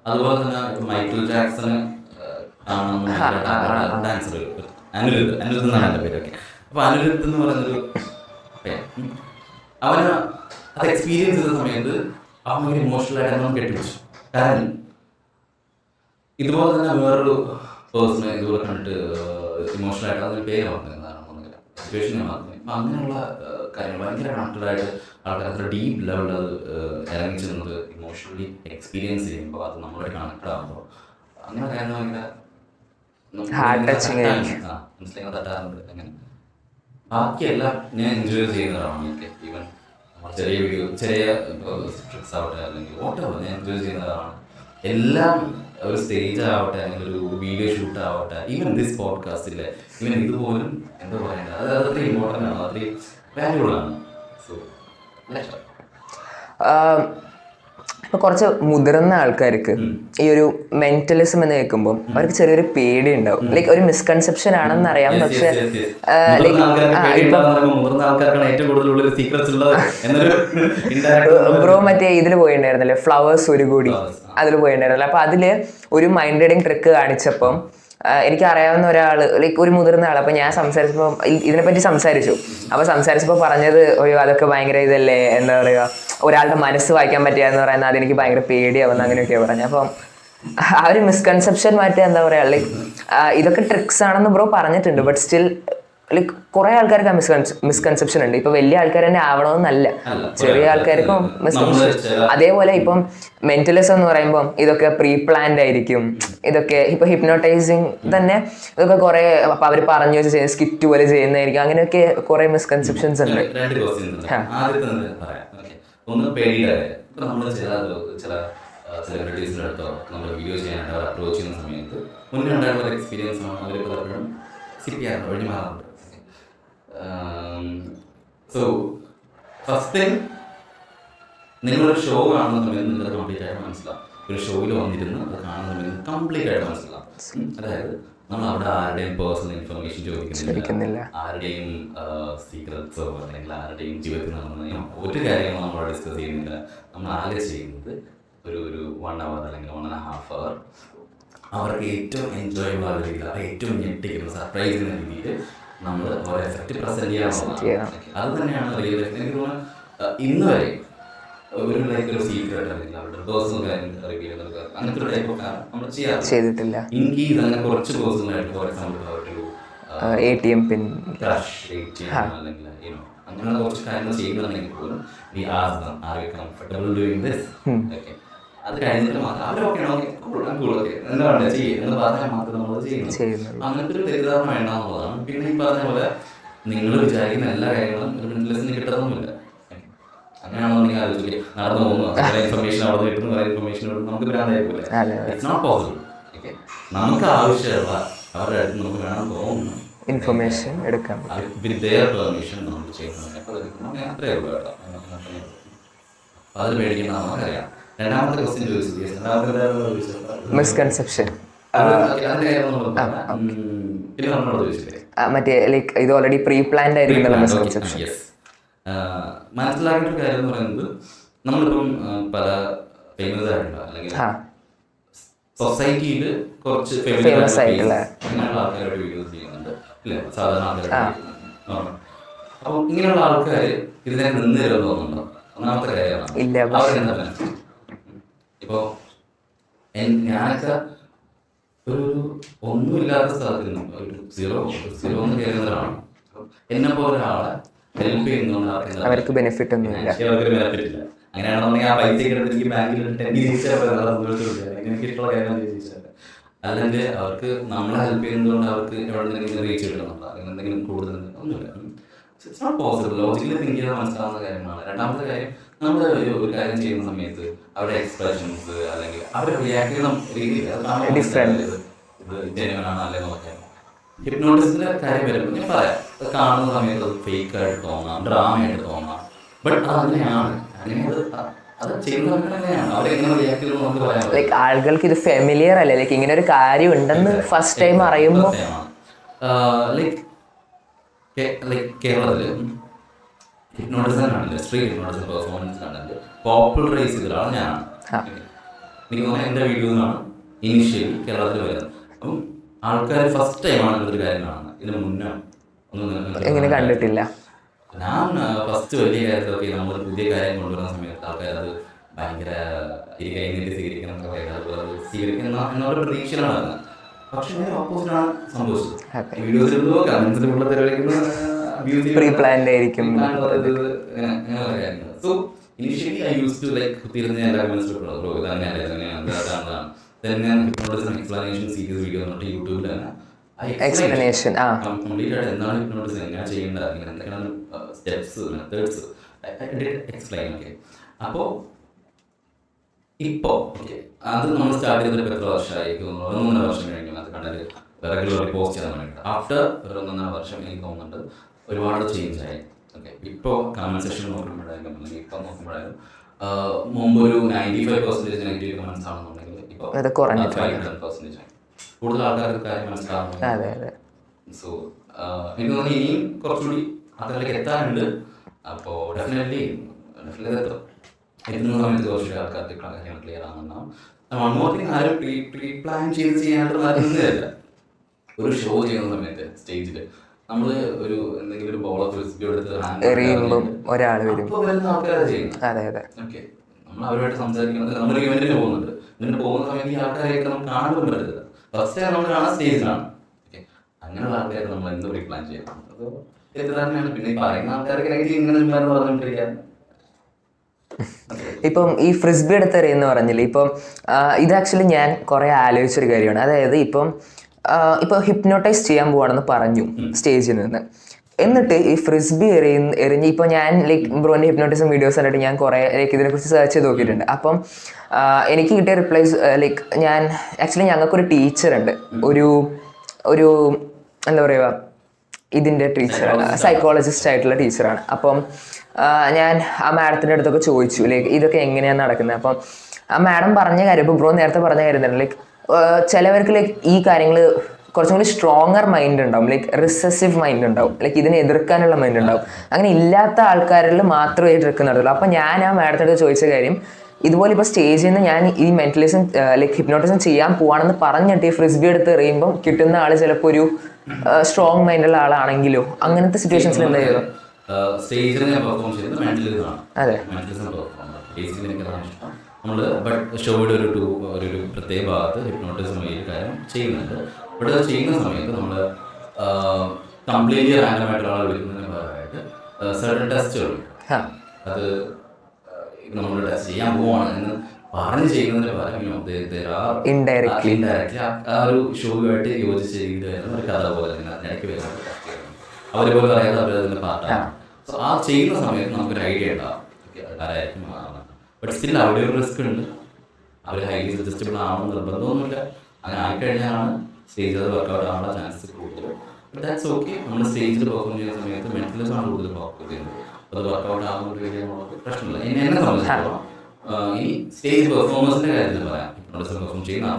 അതുപോലെ തന്നെ മൈക്കിൾ ജാക്സന് ഡാൻസർ അനിരുദ്ധ് എന്നാണ് എൻ്റെ പേരൊക്കെ. അപ്പൊ അനിരുദ്ധ് എന്ന് പറയുന്നൊരു അവന് അത് എക്സ്പീരിയൻസ് ചെയ്ത സമയത്ത് അവൻ ഭയങ്കര ഇമോഷണൽ ആയിട്ട് അവൻ കെട്ടിപ്പിടിച്ചു. കാരണം ഇതുപോലെ തന്നെ വേറൊരു പേഴ്സണെ ഇതുപോലെ കണ്ടിട്ട് ഇമോഷണൽ ആയിട്ട് അതിന് പേര് പറഞ്ഞതാണ് സിറ്റുവേഷൻ മാത്രമേ. അപ്പം അങ്ങനെയുള്ള കാര്യങ്ങൾ ഭയങ്കര കണക്റ്റഡായിട്ട് ആൾക്കാർ അത്ര ഡീപ്പ് ലെവലിൽ അത് ഇറങ്ങി ചെന്നത് ഇമോഷണലി എക്സ്പീരിയൻസ് ചെയ്യുമ്പോൾ അത് നമ്മളോട് കണക്റ്റഡ് ആകുമ്പോൾ അങ്ങനെ കാര്യങ്ങൾ ഭയങ്കര മനസ്സിലാക്കാൻ തട്ടാറുണ്ട്. അങ്ങനെ ബാക്കിയെല്ലാം ഞാൻ എൻജോയ് ചെയ്യുന്നതാണ്. എനിക്ക് ഈവൻ ചെറിയ വീഡിയോ ചെറിയ ട്രിക്സ് ആവട്ടെ അല്ലെങ്കിൽ ഓട്ടോ ഞാൻ എൻജോയ് ചെയ്യുന്നതാണ്. എല്ലാം ഒരു സ്റ്റേജ് ആവട്ടെ അല്ലെങ്കിൽ ഒരു വീഡിയോ ഷൂട്ട് ആവട്ടെ, ഈവൻ ദിസ് പോഡ്കാസ്റ്റിലെ ഈവൻ ഇതുപോലും എന്താ പറയണ്ടത് അത് അത്രയും ഇമ്പോർട്ടൻ്റ് ആണ്, അത്രയും വാല്യൂബിൾ ആണ്. സോ ഇപ്പൊ കുറച്ച് മുതിർന്ന ആൾക്കാർക്ക് ഈ ഒരു മെന്റലിസം എന്ന് കേൾക്കുമ്പോൾ അവർക്ക് ചെറിയൊരു പേടി ഉണ്ടാവും. ലൈക്ക് ഒരു മിസ്കൺസെപ്ഷൻ ആണെന്ന് അറിയാം, പക്ഷെ ബ്രോ മറ്റേ ഇതിൽ പോയിട്ടുണ്ടായിരുന്നല്ലേ ഫ്ലവേഴ്സ് ഒരു കൂടി അതിൽ പോയിട്ടുണ്ടായിരുന്നല്ലോ. അപ്പൊ അതില് ഒരു മൈൻഡ് റീഡിങ് ട്രിക്ക് കാണിച്ചപ്പം എനിക്ക് അറിയാവുന്ന ഒരാൾ ലൈക്ക് ഒരു മുതിർന്ന ആൾ, അപ്പൊ ഞാൻ സംസാരിച്ചപ്പോൾ ഇതിനെപ്പറ്റി സംസാരിച്ചു. അപ്പൊ സംസാരിച്ചപ്പോൾ പറഞ്ഞത് അയ്യോ അതൊക്കെ ഭയങ്കര ഇതല്ലേ, എന്താ പറയുക, ഒരാളുടെ മനസ്സ് വായിക്കാൻ പറ്റുക എന്ന് പറയുന്നത് അതെനിക്ക് ഭയങ്കര പേടിയാവുന്ന അങ്ങനെയൊക്കെയാണ് പറഞ്ഞു. അപ്പം ആ ഒരു മിസ്കൺസെപ്ഷൻ മാറ്റി എന്താ പറയാ, ലൈക്ക് ഇതൊക്കെ ട്രിക്സ് ആണെന്ന് ബ്രോ പറഞ്ഞിട്ടുണ്ട്, ബട്ട് സ്റ്റിൽ ലൈക്ക് കുറെ ആൾക്കാർക്ക് ആ മിസ്കൺസെപ്ഷൻ ഉണ്ട്. ഇപ്പൊ വലിയ ആൾക്കാർ തന്നെ ആവണമെന്നല്ല, ചെറിയ ആൾക്കാർക്കും മിസ്കൺസെപ്ഷൻ. അതേപോലെ ഇപ്പം മെന്റലിസം എന്ന് പറയുമ്പോൾ ഇതൊക്കെ പ്രീ പ്ലാൻഡ് ആയിരിക്കും. ഇതൊക്കെ ഇപ്പൊ ഹിപ്നോട്ടൈസിങ് തന്നെ ഇതൊക്കെ കുറെ അവർ പറഞ്ഞു വെച്ച് സ്കിറ്റ് പോലെ ചെയ്യുന്നതായിരിക്കും. അങ്ങനെയൊക്കെ കുറെ മിസ്കൺസെപ്ഷൻസ് ഉണ്ട്. ഒന്ന് പേടിയുടെ നമ്മൾ ചില സെലിബ്രിറ്റീസിൻ്റെ അടുത്തോ നമ്മൾ വീഡിയോ ചെയ്യാനായിട്ട് അവർ അപ്രോച്ച് ചെയ്യുന്ന സമയത്ത് മുന്നേ ഉണ്ടായിട്ടുള്ള എക്സ്പീരിയൻസ് ആണ് അവർ പലപ്പോഴും സ്കിപ്പ് ചെയ്യാറുണ്ട്, ഒഴിഞ്ഞു മാറാറുണ്ട്. സോ ഫസ്റ്റ് ടൈം നിങ്ങളൊരു ഷോ കാണുന്ന സമയത്ത് നിങ്ങൾക്ക് കംപ്ലീറ്റ് ആയിട്ട് മനസ്സിലാവും. ഒരു ഷോയിൽ വന്നിരുന്ന് അത് കാണുന്ന സമയത്ത് കംപ്ലീറ്റ് ആയിട്ട് മനസ്സിലാവും. അതായത് നമ്മൾ അവിടെ ആരുടെയും പേഴ്സണൽ ഇൻഫർമേഷൻ ചോദിക്കുന്നില്ല, ആരുടെയും സീക്രറ്റ്സോ അല്ലെങ്കിൽ ആരുടെയും ജീവിതത്തിൽ നടന്ന ഒരു കാര്യങ്ങളും നമ്മൾ ഡിസ്കസ് ചെയ്യുന്നില്ല. നമ്മൾ ആകെ ചെയ്യുന്നത് ഒരു 1 hour അല്ലെങ്കിൽ 1.5 hour അവർക്ക് ഏറ്റവും എൻജോയബിൾ ആയ രീതിയിൽ, ഏറ്റവും ഞെട്ടിക്കുന്ന സർപ്രൈസ് ചെയ്യുന്ന രീതിയിൽ നമ്മൾ ഒരു എഫക്റ്റ് പ്രസന്റ് ചെയ്യാൻ. അത് തന്നെയാണ് റിയൽ ലൈഫ്. എനിക്ക് തോന്നുന്നത് ഇന്ന് വരെ ഒരു ലൈക്ക് ഒരു സീക്രട്ട് അല്ലെങ്കിൽ അവരുടെ പേഴ്സണൽ കാര്യം റിവീൽ ചെയ്യുന്നത് അങ്ങനത്തെ ഒരു ടൈപ്പ് ഓഫ് നമ്മൾ ചെയ്തിട്ടില്ല. ഇൻകേസ് അങ്ങനെ കുറച്ച് പേഴ്സണലായിട്ട് ഫോർ എക്സാമ്പിൾ ഒരു ATM പിൻ അല്ലെങ്കിൽ അങ്ങനെയുള്ള കുറച്ച് കാര്യങ്ങൾ ചെയ്യുന്നുണ്ടെങ്കിൽ പോലും V ask them are you comfortable doing this. Okay, അത് കഴിഞ്ഞിട്ട് മാത്രം അവരൊക്കെ എന്താണ് ചെയ്യുക എന്ന് പറഞ്ഞാൽ മാത്രം നമ്മൾ ചെയ്യുന്നത്. അങ്ങനത്തെ ഒരു തെറ്റിദ്ധാരണ വേണ്ട എന്നുള്ളതാണ്. പിന്നെ ഈ പറഞ്ഞ പോലെ നിങ്ങൾ വിചാരിക്കുന്ന എല്ലാ കാര്യങ്ങളും ഒരു മെന്റലിസ്റ്റിന് കിട്ടുന്നില്ല. അങ്ങനെയാണെന്നുണ്ടെങ്കിൽ ആലോചിക്കുക, നടന്നു പോകുന്നു ഇൻഫർമേഷൻ അവിടെ നിന്ന് കിട്ടുന്ന ഇൻഫർമേഷൻ നമുക്ക് ഭ്രാന്തായിരിക്കില്ല. It's not possible. ഓക്കെ, നമുക്ക് ആവശ്യമുള്ള അവരുടെ അടുത്ത് നമുക്ക് വേണം തോന്നുന്നു ഇൻഫർമേഷൻ എടുക്കാൻ വിത്ത് ദെയർ പെർമിഷൻ നമ്മൾ ചെയ്യുന്നത്. അത്രയേ ഉള്ളൂ കേട്ടോ. അതിൽ പേടിക്കണമെന്ന് അറിയാം. രണ്ടാമത്തെ ക്വസ്റ്റ്യൻ ചോദിച്ചത് മിസ്കൺസെപ്ഷൻ മറ്റേ ലൈക്ക് ഇത് ഓൾറെഡി പ്രീ പ്ലാൻഡ് ആയിരിക്കും മിസ്കൺസെപ്ഷൻ. മനസ്സിലാക്കേണ്ട ഒരു കാര്യം എന്ന് പറയുന്നത് നമ്മളിപ്പം പല ഫേമസ് ആയിട്ടുള്ള അല്ലെങ്കിൽ സൊസൈറ്റിയിൽ കുറച്ച് ഫേമസ് ആയിട്ടുള്ള അങ്ങനെയുള്ള ആൾക്കാരോട് വീഡിയോസ് ചെയ്യുന്നുണ്ട് അല്ലേ, സാധാരണ ആൾക്കാരോട്. അപ്പം ഇങ്ങനെയുള്ള ആൾക്കാർ ഇതിനെ നിന്ന് തരുമെന്ന് തോന്നുന്നുണ്ടോ? ഒന്നാമത്തെ കാര്യമാണ് അവരെന്താ. ഇപ്പോൾ ഞാനൊക്കെ ഒരു ഒന്നുമില്ലാത്ത സ്ഥലത്ത് നിന്നും ഒരു സീറോ എന്ന് കയറുന്നവരാണ്. എന്നെ പോലെ ഒരാളെ ഹെൽപ്പ് ചെയ്യുന്നതുകൊണ്ട് അവർക്ക് ബെനിഫിറ്റ് ഒന്നുമില്ല. അവർക്കൊരു ബെനിഫിറ്റ് ഇല്ല. അങ്ങനെയാണെന്നുണ്ടെങ്കിൽ ആ പൈസ എനിക്ക് ബാങ്കിൽ എനിക്ക് ഇഷ്ടമുള്ള കാര്യം ചോദിച്ചാൽ, അല്ലെങ്കിൽ അവർക്ക് നമ്മളെ ഹെൽപ്പ് ചെയ്യുന്നതുകൊണ്ട് അവർക്ക് എവിടെ നിന്നെങ്കിലും റീച്ച് കിട്ടുന്നുണ്ടോ അല്ലെങ്കിൽ എന്തെങ്കിലും കൂടുതൽ ഒന്നുമില്ല. It's not possible. Logically think ചെയ്താൽ മനസ്സിലാവുന്ന കാര്യമാണ്. രണ്ടാമത്തെ കാര്യം, നമ്മൾ ഒരു കാര്യം ചെയ്യുന്ന സമയത്ത് അവരുടെ എക്സ്പ്രഷൻസ് അല്ലെങ്കിൽ അവർ റിയാക്ട് ചെയ്യുന്ന രീതി ഡിഫറെന്റ്, ഇത് ജെന്യുവനാണ് അല്ലെങ്കിൽ നോക്കാൻ. ഹിപ്നോട്ടിസിന്റെ കാര്യം വരുമ്പോൾ ഞാൻ പറയാം, കാണുന്ന സമയത്ത് അത് ഫേക്ക് ആയിട്ട് തോന്നാം, ഡ്രാമയായിട്ട് തോന്നാം, ബട്ട് അത് അങ്ങനെയാണ്. അങ്ങനെ അത് ചെയ്യുന്ന സമയത്ത് അങ്ങനെയാണ്. അവരെങ്ങനെ റിയാക്ട് ചെയ്യുന്നത് നമുക്ക് പറയാം. ലൈക്ക് ആളുകൾക്ക് ഇത് ഫെമിലിയർ അല്ലേ, ലൈക്ക് ഇങ്ങനെ ഒരു കാര്യം ഉണ്ടെന്ന് ഫസ്റ്റ് ടൈം അറിയുമ്പോൾ. ലൈക്ക് കേരളത്തില് ഹിപ്നോട്ടിസം ആണെങ്കിൽ സ്ട്രീറ്റ് ഹിപ്നോട്ടിസം പെർഫോമൻസ് ആണെങ്കിൽ പോപ്പുലറൈസ് ചെയ്ത ഒരാൾ ഞാനാണ്. എനിക്ക് തോന്നുന്നത് എൻ്റെ വീഡിയോന്നാണ് ഇനീഷ്യലി കേരളത്തിൽ വരുന്നത്. അപ്പം ആൾക്കാർ ഫസ്റ്റ് ടൈമാണ് ഇതൊരു കാര്യം കാണുന്നത്. ഇതിന് മുന്നേ ഒന്നും എങ്ങനെ കണ്ടിട്ടില്ല. ഞാൻ ഫസ്റ്റ് വലിയ കാര്യത്തിലൊക്കെ നമ്മൾ പുതിയ കാര്യം കൊണ്ടുവരുന്ന സമയത്ത് ആൾക്കാർ അത് ഭയങ്കര കൈനീട്ടി സ്വീകരിക്കണം എന്നൊക്കെ പറയുന്നത്, അതുപോലെ അത് സ്വീകരിക്കുന്ന എന്നൊരു പ്രതീക്ഷയിലാണ്. പക്ഷെ ഓപ്പോസിറ്റാണ് സംഭവിച്ചത്. വീഡിയോസിലോ കമന്റ്സിലുള്ള പ്രീ പ്ലാൻഡ് ആയിരിക്കും. So initially I use to like കുത്തിയിരുന്ന് എല്ലാ കമന്റ്സിലും എക്സ്പ്ലനേഷൻ സീരീസ് വീഡിയോ എന്നിട്ട് യൂട്യൂബിൽ തന്നെ എക്സ്പ്ലനേഷൻ കംപ്ലീറ്റ് ആയിട്ട് എന്താണ് ഹിപ്നോട്ടിസം, എങ്ങനെയാണ് ചെയ്യേണ്ടത്, അല്ലെങ്കിൽ എന്തൊക്കെയാണ് സ്റ്റെപ്സ്, മെത്തേഡ്സ് എക്സ്പ്ലെയിൻ. ഓക്കെ, അപ്പോൾ ഇപ്പോൾ ഓക്കെ അത് നമ്മൾ സ്റ്റാർട്ട് ചെയ്തിട്ട് എത്ര വർഷമായി? 1.5 വർഷം കഴിഞ്ഞു അത് കണ്ടത് റെഗുലർലി പോസ്റ്റ് ചെയ്യാൻ വേണ്ടിയിട്ട്. ആഫ്റ്റർ ഒരു 1.5 വർഷം എനിക്ക് തോന്നുന്നുണ്ട് ഒരുപാട് ചേഞ്ച് ആയി. ഓക്കെ, ഇപ്പോൾ കമന്റ് സെക്ഷൻ നോക്കുമ്പോഴായാലും അല്ലെങ്കിൽ ഇപ്പം നോക്കുമ്പോഴായാലും മുമ്പ് ഒരു 95% നെഗറ്റീവ് കമന്റ്സ് ആണെന്നുണ്ടെങ്കിൽ ഇപ്പോൾ 5% കൂടുതൽ ആൾക്കാർക്ക് കാര്യം മനസ്സിലാവുന്നു. സോ എനിക്ക് തോന്നുന്നു ഇനിയും കുറച്ചുകൂടി അതിലേക്ക് എത്താനുണ്ട്. അപ്പോൾ ഡെഫിനറ്റ്ലി എത്തുന്ന സമയത്ത് കുറച്ചുകൂടി ആൾക്കാർക്ക് കാര്യങ്ങൾ ക്ലിയർ ആകുന്നുണ്ടാവും. മൺമോർത്തിങ് ആരും പ്രീ പ്ലാൻ ചെയ്ത് ചെയ്യാനായിട്ട് നടക്കുന്നതല്ല. ഒരു ഷോ ചെയ്യുന്ന സമയത്ത് സ്റ്റേജിൽ നമ്മൾ ഒരു എന്തെങ്കിലും ഒരു ബോൾ ഓഫ് ഫിസിബി എടുത്ത് എറിയുമ്പോൾ ഒരാൾ വരും, വരുന്ന ആൾക്കാരെ ചെയ്യുന്നത്. ഓക്കെ, നമ്മൾ അവരുമായിട്ട് സംസാരിക്കുന്നത്, നമ്മൾ ഇവന്റിന് പോകുന്നുണ്ട്. ഇവന്റ് പോകുന്ന സമയത്ത് ഈ ആൾക്കാരെയൊക്കെ നമുക്ക് കാണാൻ പറ്റരുത്. ഫസ്റ്റ് ടൈം നമ്മൾ കാണാൻ സ്റ്റേജിലാണ്. ഓക്കെ, അങ്ങനെയുള്ള ആൾക്കാരെ നമ്മൾ എന്ത് പ്രീ പ്ലാൻ ചെയ്യണം? അത് തെറ്റിദ്ധാരണയാണ്. പിന്നെ ഈ പറയുന്ന ആൾക്കാർക്ക് ഇങ്ങനെ പറഞ്ഞുകൊണ്ടിരിക്കാൻ. ഇപ്പം ഈ ഫ്രിസ്ബി എടുത്തെറിയെന്ന് പറഞ്ഞില്ലേ, ഇപ്പം ഇത് ആക്ച്വലി ഞാൻ കുറേ ആലോചിച്ചൊരു കാര്യമാണ്. അതായത് ഇപ്പം ഹിപ്നോട്ടൈസ് ചെയ്യാൻ പോവാണെന്ന് പറഞ്ഞു സ്റ്റേജിൽ നിന്ന്. എന്നിട്ട് ഈ ഫ്രിസ്ബി എറിഞ്ഞ് ഇപ്പോൾ ഞാൻ ലൈക്ക് ബ്രോൻ്റെ ഹിപ്നോട്ടിസം വീഡിയോസ് കണ്ടിട്ട് ഞാൻ കുറേ ലൈക്ക് ഇതിനെക്കുറിച്ച് സെർച്ച് ചെയ്ത് നോക്കിയിട്ടുണ്ട്. അപ്പം എനിക്ക് കിട്ടിയ റിപ്ലൈസ് ലൈക്ക് ഞാൻ ആക്ച്വലി ഞങ്ങൾക്കൊരു ടീച്ചറുണ്ട്, ഒരു എന്താ പറയുക, ഇതിൻ്റെ ടീച്ചറാണ്, സൈക്കോളജിസ്റ്റ് ആയിട്ടുള്ള ടീച്ചറാണ്. അപ്പം ഞാൻ ആ മാഡത്തിൻ്റെ അടുത്തൊക്കെ ചോദിച്ചു ലൈക്ക് ഇതൊക്കെ എങ്ങനെയാണ് നടക്കുന്നത്. അപ്പം ആ മാഡം പറഞ്ഞ കാര്യം, ഇപ്പോൾ ബ്രോ നേരത്തെ പറഞ്ഞ കാര്യം തന്നെ, ലൈക്ക് ചിലവർക്ക് ലൈക്ക് ഈ കാര്യങ്ങൾ കുറച്ചും കൂടി സ്ട്രോങ്ങർ മൈൻഡ് ഉണ്ടാവും, ലൈക്ക് റിസസീവ് മൈൻഡ് ഉണ്ടാവും, ലൈക്ക് ഇതിനെ എതിർക്കാനുള്ള മൈൻഡ് ഉണ്ടാവും. അങ്ങനെ ഇല്ലാത്ത ആൾക്കാരിൽ മാത്രമേ എതിർക്കുന്നുള്ളൂ. അപ്പം ഞാൻ ആ മാഡത്തിനോട് ചോദിച്ച കാര്യം, ഇതുപോലെ ഇപ്പോൾ സ്റ്റേജിൽ നിന്ന് ഞാൻ ഈ മെന്റലിസം ലൈക്ക് ഹിപ്നോട്ടിസം ചെയ്യാൻ പോവാണെന്ന് പറഞ്ഞിട്ട് ഈ ഫ്രിസ്ബി എടുത്ത് എറിയുമ്പോൾ കിട്ടുന്ന ആൾ ചിലപ്പോൾ ഒരു സ്ട്രോങ് മൈൻഡുള്ള ആളാണെങ്കിലോ അങ്ങനത്തെ സിറ്റുവേഷൻസിൽ എന്തായാലും സ്റ്റേജിൽ ഞാൻ പെർഫോം ചെയ്യുന്നത് മെന്റലിസമാണ്. അതെ, നമ്മൾ ബട്ട് ഷോയുടെ ഒരു പ്രത്യേക ഭാഗത്ത് ഹിപ്നോട്ടിസം ഈ കാര്യം ചെയ്യുന്നുണ്ട്. ഇവിടെ അത് ചെയ്യുന്ന സമയത്ത് നമ്മൾ കംപ്ലീറ്റ്ലി റാൻഡമായിട്ടുള്ള ആളെ വിളിക്കുന്നതിന് ഭാഗമായിട്ട് സർട്ടൻ ടെസ്റ്റുകളുണ്ട്. അത് നമ്മൾ ടെസ്റ്റ് ചെയ്യാൻ പോവാണ് എന്ന് പറഞ്ഞ് ചെയ്യുന്നതിന് പകരം ഇൻഡയറക്ട്ലി ആ ഒരു ഷോയുമായിട്ട് യോജിച്ച രീതിയിൽ ഒരു കഥ പോലെ ഇടയ്ക്ക് വരുന്ന ടെസ്റ്റ് ചെയ്യണം. അവർ പോലും അറിയാതെ അവർ അതിൻ്റെ പാർട്ടാണ്. സോ ആ ചെയ്യുന്ന സമയത്ത് നമുക്കൊരു ഐഡിയ ഉണ്ടാവും ആരായിരിക്കും മാറുന്നത്. ബട്ട് സ്റ്റിൽ അവിടെ ഒരു റിസ്ക് ഉണ്ട്. അവർ ഹൈലി സജസ്റ്റബിൾ ആവണമെന്ന് നിർബന്ധമൊന്നുമില്ല. അങ്ങനെ ആയിക്കഴിഞ്ഞാലാണ് സ്റ്റേജിൽ അത് വർക്കൗട്ട് ആവാനുള്ള ചാൻസസ് കൂടുതൽ. But that's okay. നമ്മൾ സ്റ്റേജിൽ പെർഫോം ചെയ്യുന്ന സമയത്ത് മെന്റലിസമാണ് കൂടുതൽ ഫോക്കസ് ചെയ്യുന്നത്. അത് വർക്കൗട്ട് ആകുന്ന ഒരു രീതിയിലുള്ളത് പ്രശ്നമില്ല. എന്നെ സംബന്ധിച്ചിടത്തോളം ഈ സ്റ്റേജ് പെർഫോമൻസിന്റെ കാര്യത്തിൽ പറയാം. പെർഫോം ചെയ്യുന്ന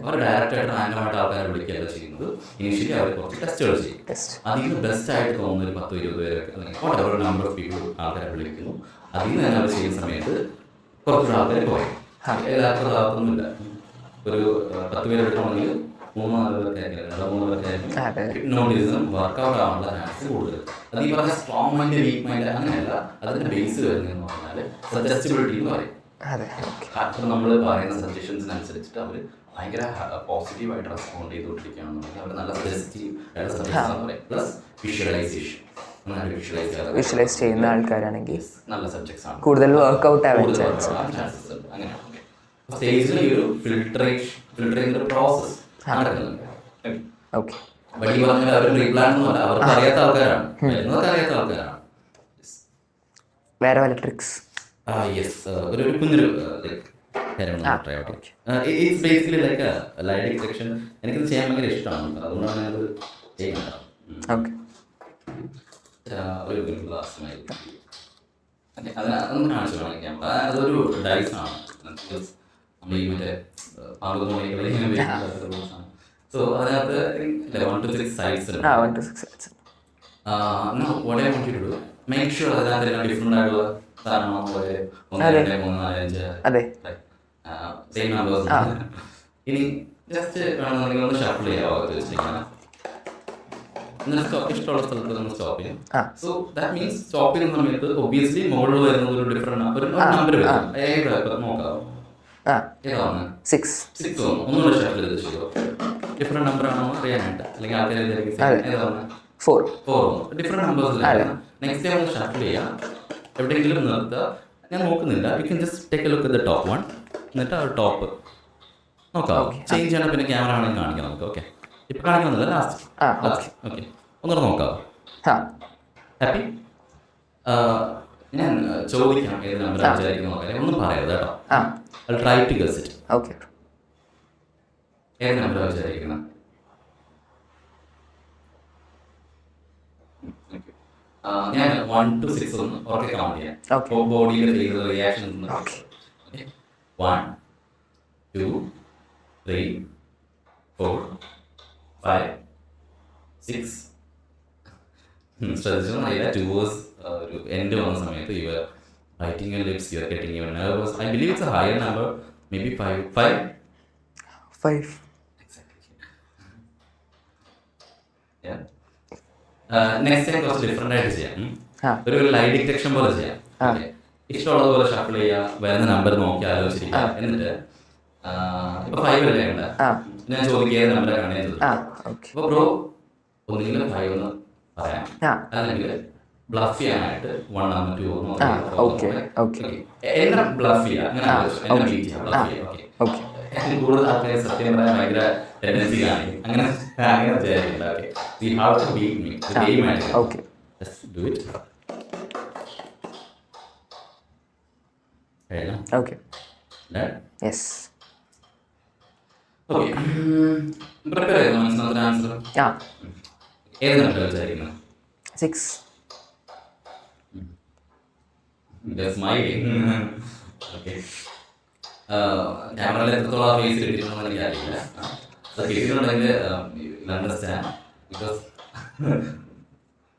അവർ ഡയറക്റ്റ് ആയിട്ട് റാൻഡമായിട്ട് ആൾക്കാരെ വിളിക്കുകയല്ല ചെയ്യുന്നത്. ഇനിഷ്യലി അവർ കുറച്ച് ടെസ്റ്റുകൾ ചെയ്യും. അതിൽ നിന്ന് ബെസ്റ്റ് ആയിട്ട് തോന്നുന്ന ഒരു 10-20 പേരൊക്കെ അല്ലെങ്കിൽ ഒരു നമ്പർ ഓഫ് പീപ്പിൾ ആൾക്കാരെ വിളിക്കുന്നു. അതിൽ നിന്ന് തന്നെ അവർ ചെയ്യുന്ന സമയത്ത് കുറച്ചുകൂടെ ആൾക്കാർ പോയി. എല്ലാവർക്കും അതാകത്തൊന്നുമില്ല. ഒരു 10 പേരെ എടുക്കണമെങ്കിൽ 3-4 പേർക്കായിരിക്കും ഹിപ്നോട്ടിസം വർക്കൗട്ട് ആവാനുള്ള ചാൻസ് കൂടുതൽ. അത് ഈ പറഞ്ഞ സ്ട്രോങ് മൈൻഡ്, വീക്ക് മൈൻഡ് അങ്ങനെയല്ല. അതിന്റെ ബേസ് വരുന്നതെന്ന് പറഞ്ഞാൽ സജസ്റ്റബിലിറ്റി എന്ന് പറയും. അതെ. അപ്പോൾ നമ്മൾ പറയുന്ന സജഷൻസിനനുസരിച്ചിട്ട് അവർ ഭയങ്കര പോസിറ്റീവായിട്ട് റെസ്പോണ്ട് ചെയ്തുകൊണ്ടിരിക്കുകയാണെന്നുണ്ടെങ്കിൽ അവർ നല്ല പോസിറ്റീവ് ആയിട്ടുള്ള സജഷൻസ് പറയും. പ്ലസ് വിഷ്വലൈസേഷൻ, വിഷ്വലൈസ് ചെയ്യുന്ന ആൾക്കാരാണെങ്കിൽ നല്ല സബ്ജക്ട്സ് ആണ്, കൂടുതൽ വർക്ക്ഔട്ട് ആവാൻ ചാൻസ്. അങ്ങനെയാണ്. സ്റ്റേജിൽ ഈ ഒരു ഫിൽട്ടർ ചെയ്യുന്ന ഒരു പ്രോസസ് നടക്കുന്നുണ്ട്. ഓക്കെ. ബട്ട് ഈ പറഞ്ഞ അവർ റീപ്ലാൻ ഒന്നുമല്ല, അവർക്ക് അറിയാത്ത ആൾക്കാരാണ്, വരുന്നതൊക്കെ അറിയാത്ത ആൾക്കാരാണ്. വേറെ വല്ല ട്രിക്സ്? ഒരു കുഞ്ഞൊരു it's basically like light detection. എനിക്കിത് ചെയ്യാൻ ഭയങ്കര ഇഷ്ടമാണ്, അതുകൊണ്ടാണ് ഞാനത് ചെയ്യുന്നത്. ഓക്കെ. ഒരു ഗ്ലാസ്സുമായി അതൊന്നും കാണിച്ചു കാണിക്കാം. അതൊരു ഡൈസാണ്, നമ്മൾ ഈ മറ്റേ സോ അതിനകത്ത് 1 to 6 sides ഉണ്ട്. 1 to 6 sides. what I want you to do, make sure അതിനകത്ത് ഡിഫറെൻ്റ് ആയിട്ടുള്ള സാധനമാണ്. 1 2 3 4 5 അതെ, സെയിം നമ്പേഴ്സ്. ഇനി ജസ്റ്റ് വേണമെന്നുണ്ടെങ്കിൽ ഒന്ന് ഷഫിൾ ചെയ്യാവോ വെച്ചിരിക്കണം. ഇഷ്ടമുള്ള സ്ഥലത്ത് നമ്മൾ സ്റ്റോപ്പ് ചെയ്യും. സോ ദാറ്റ് മീൻസ് സ്റ്റോപ്പ് ചെയ്യുന്ന സമയത്ത് ഒബിയസ്ലി മുകളിൽ വരുന്നത് ഒരു ഡിഫറെന്റ് ഒരു നമ്പർ വരും. നോക്കാം, ഏതാണ് 6 ഒന്നുകൂടെ ഷഫിൾ ചെയ്ത് ചെയ്തോ. ഡിഫറെന്റ് നമ്പർ ആണോ അറിയാനായിട്ട്, അല്ലെങ്കിൽ ആൾക്കാർ ഏതാണ് 4 ഡിഫറെന്റ് നമ്പേഴ്സിലാണ്. നെക്സ്റ്റ് ടൈം ഒന്ന് ഷഫിൾ ചെയ്യാം, എവിടെയെങ്കിലും നിർത്തുക. ഞാൻ നോക്കുന്നില്ല, you can just take A look at the top one, എന്നിട്ട് ആ ടോപ്പ് നോക്കാം. ചേഞ്ച് ചെയ്യണം, പിന്നെ ക്യാമറ ആണെങ്കിൽ കാണിക്കാം നമുക്ക്. ഓക്കെ, ഇപ്പൊ കാണിക്കുന്നില്ല, ലാസ്റ്റ്. ഓക്കെ, ഒന്നുകൂടെ നോക്കാം. ഹാപ്പി? ഞാൻ ചോദിക്കാം ഏത് നമ്പർ വിചാരിക്കുന്ന നോക്കാം, ഒന്നും പറയരുത് കേട്ടോ. I'll try to guess it. Okay. ഏത് നമ്പർ വിചാരിക്കുന്നത്? ഞാൻ 1 to 6 ഒന്ന് ഉറക്കെ കൗണ്ട് ചെയ്യാം. ബോഡിയിൽ ചെയ്യുന്ന റിയാക്ഷൻ 1 2 3 4 5 6. ശ്രദ്ധിച്ചൊന്നറിയില്ല, ടുവേഴ്സ് ഒരു എൻഡ് വന്ന സമയത്ത് you are biting your lips, you are getting even nervous. I believe it's a higher number, maybe 5. Exactly. Yeah. Next time കുറച്ച് ഡിഫറെൻ്റ് ആയിട്ട് ചെയ്യാം. ഒരു ലൈറ്റ് ഡിറ്റക്ഷൻ പോലെ ചെയ്യാം. ഇഷ്ടമുള്ളത് പോലെ ഷഫിൾ ചെയ്യുക, വരുന്ന നമ്പർ നോക്കി ആലോചിച്ചിരിക്കുക. എന്നിട്ട് ഇപ്പൊ 5 അല്ലേ ഉണ്ട്, ഞാൻ ചോദിക്കുക ഏത് നമ്പറാണ് ഞാൻ ചോദിക്കുക. അപ്പൊ ബ്രോ ഒന്നെങ്കിലും 5 എന്ന് പറയാം, അല്ലെങ്കിൽ ബ്ലഫ് ചെയ്യാനായിട്ട് 1 or 2 എന്നെ ബ്ലഫ് ചെയ്യാം, എന്നെ ബീറ്റ് ചെയ്യാം, ബ്ലഫ് ചെയ്യാം. കൂടുതൽ ആൾക്കാരെ സത്യം പറയാൻ ഭയങ്കര ടെൻഡൻസി കാണിക്കും, അങ്ങനെ വിചാരിക്കില്ല. You have to beat me. The game I do. Just do it. Okay. Done? Yes. Okay. Prepare ചെയ്തോ മനസ്സിലാവുന്ന ആൻസർ. ഏത് നമ്പർ വിചാരിക്കുന്നത്? 6. Smiling. Okay. ക്യാമറയിൽ എത്രത്തോളം ഫേസ് കിട്ടിയിട്ടുണ്ടെന്ന് എനിക്കറിയില്ല. അത് കിട്ടിയിട്ടുണ്ടെങ്കിൽ അണ്ടർസ്റ്റാൻഡ്, ബിക്കോസ്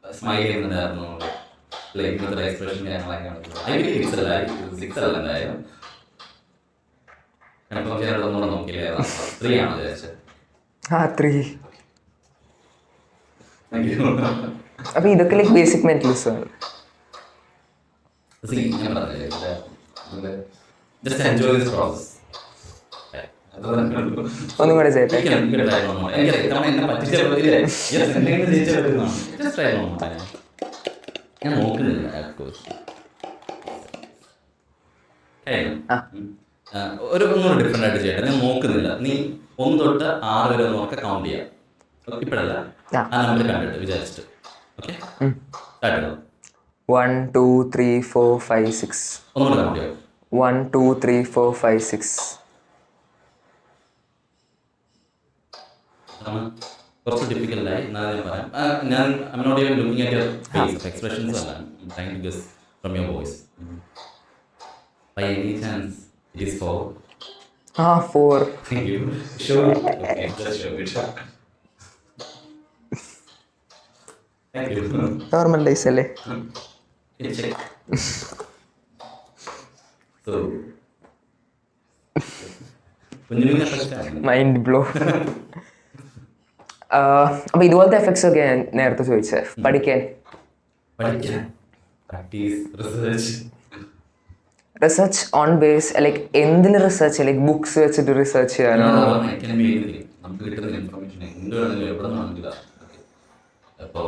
സ്മൈൽ ചെയ്യുന്നുണ്ടായിരുന്നു, ഇന്നത്തെ എക്സ്പ്രഷൻ കാര്യങ്ങളൊക്കെ. ഐ ബിലീവ് 6 അല്ല, 6 അല്ല എന്തായാലും. കൺഫേം ചെയ്യാനുള്ള ഒന്നുകൂടെ നോക്കിയില്ലേ, 3 ആണ് വിചാരിച്ചത്. 3. അപ്പൊ ഇതൊക്കെ ലൈക്ക് ബേസിക് മെന്റലിസം ആണ്. ഞാൻ പറഞ്ഞില്ലേ, just enjoy this process. ഒന്നും കൂടെ ചെയ്യട്ടെ. ഞാൻ നോക്കുന്നില്ല, ഒരു ഒന്നുകൂടെ ഡിഫറെന്റ് ആയിട്ട് ചെയ്യട്ടെ. ഞാൻ നോക്കുന്നില്ല, നീ 1 തൊട്ട് 6 വരെ നോക്കെ കൗണ്ട് ചെയ്യാം. ഇപ്പഴല്ല, ആ നമ്പർ കണ്ടിട്ട് വിചാരിച്ചിട്ട്. ഓക്കെ, സ്റ്റാർട്ട് ചെയ്തോ. 1 2 3 4 5 6. ഒന്നുകൂടെ കൗണ്ട് ചെയ്യാം. 1 2 3 4 5 6. കുറച്ച് ഡിഫിക്കൽട്ടായി, എന്നാലും ഞാൻ പറയാം. ഞാൻ I'm not even looking at your face expressions അല്ല, I'm trying to guess from your voice. By any chance it is 4? 4. Thank you. Sure. Okay, just show it. Thank you. Normal days അല്ലേ? Check. So, mind blow. അപ്പൊ ഇതുപോലത്തെ effects ഒക്കെ ഞാൻ നേരത്തെ ചോദിച്ചത്. പഠിക്കാൻ practice, research. Research on base like എന്തിൽ research like books വെച്ചിട്ട് റിസർച്ച് ചെയ്യാനോ? നമുക്ക് കിട്ടുന്ന ഇൻഫർമേഷൻ എന്ത് വേണമെങ്കിലും എവിടെ നിന്നാണെങ്കിലും അപ്പോൾ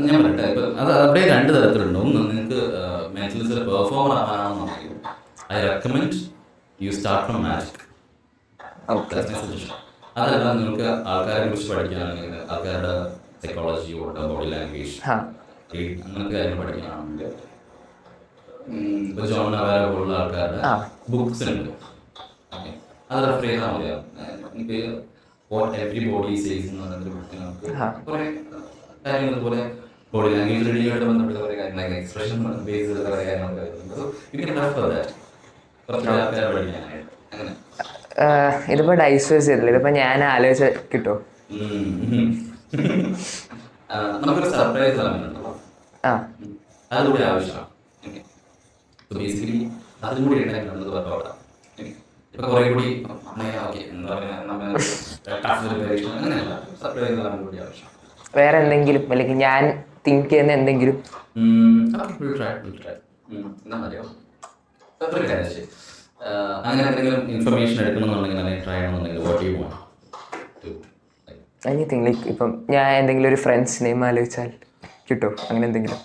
ഞാൻ പറയട്ടെ, ഇപ്പം അത് അവിടെ രണ്ട് തരത്തിലുണ്ട്. ഒന്ന് നിങ്ങൾക്ക് മാത്സിൽ പെർഫോമർ ആവാനാണെന്നുണ്ടെങ്കിൽ I recommend you start from magic. അതല്ല നിങ്ങൾക്ക് ആൾക്കാരെ കുറിച്ച് പഠിക്കാനാണെങ്കിൽ ആൾക്കാരുടെ സൈക്കോളജി ബോഡി ലാംഗ്വേജ് അങ്ങനത്തെ കാര്യങ്ങൾ പഠിക്കാനാണെങ്കിൽ ഇപ്പോൾ ജോൺ നവാര പോലുള്ള ആൾക്കാരുടെ ബുക്സ് ഉണ്ട്. ഓക്കെ, അത് റെഫർ ചെയ്താൽ മതിയാവും. എനിക്ക് വാട്ട് എവറി ബോഡി സേസ് എന്ന് പറയുന്ന ബുക്കിൽ നമുക്ക് കുറേ കാര്യങ്ങൾ ഇതുപോലെ ബോഡി ലാംഗ്വേജ് റീഡിങ്ങായിട്ട് ബന്ധപ്പെട്ട കുറേ കാര്യങ്ങൾ, എക്സ്പ്രഷൻ ബേസ് ചെയ്ത കുറേ കാര്യങ്ങളൊക്കെ വരുന്നുണ്ട്. So you can refer that കുറച്ച് ആൾക്കാരെ പഠിക്കാനായിട്ട്. അങ്ങനെ ഇതിപ്പോ ഡൈവേഴ്സ് ചെയ്തില്ല, ഇതിപ്പോ ഞാൻ ആലോചിച്ച കിട്ടുമോ? നമുക്കൊരു സർപ്രൈസ് ഉണ്ടല്ലോ, അതുകൂടി ആവശ്യമാണ്. ബേസിക്കലി അതും കൂടി ഉണ്ടെങ്കിൽ വർക്കൗട്ടാണ്. ഇപ്പൊ കുറെ കൂടി എന്താ പറയുക, അങ്ങനെയല്ല, സർപ്രൈസ് കൂടി ആവശ്യമാണ്. വേറെ എന്തെങ്കിലും അല്ലെങ്കിൽ ഞാൻ തിങ്ക് ചെയ്യുന്ന എന്തെങ്കിലും എന്താ പറയുക, അങ്ങനെ എന്തെങ്കിലും ഇൻഫർമേഷൻ എടുക്കണമെന്നുണ്ടെങ്കിൽ അല്ലെങ്കിൽ ട്രൈ ചെയ്യണമെന്നുണ്ടെങ്കിൽ what you want to anything like ഇപ്പം ഞാൻ എന്തെങ്കിലും ഒരു ഫ്രണ്ട്സ് നെയിം ആലോചിച്ചാൽ കിട്ടുമോ? അങ്ങനെ എന്തെങ്കിലും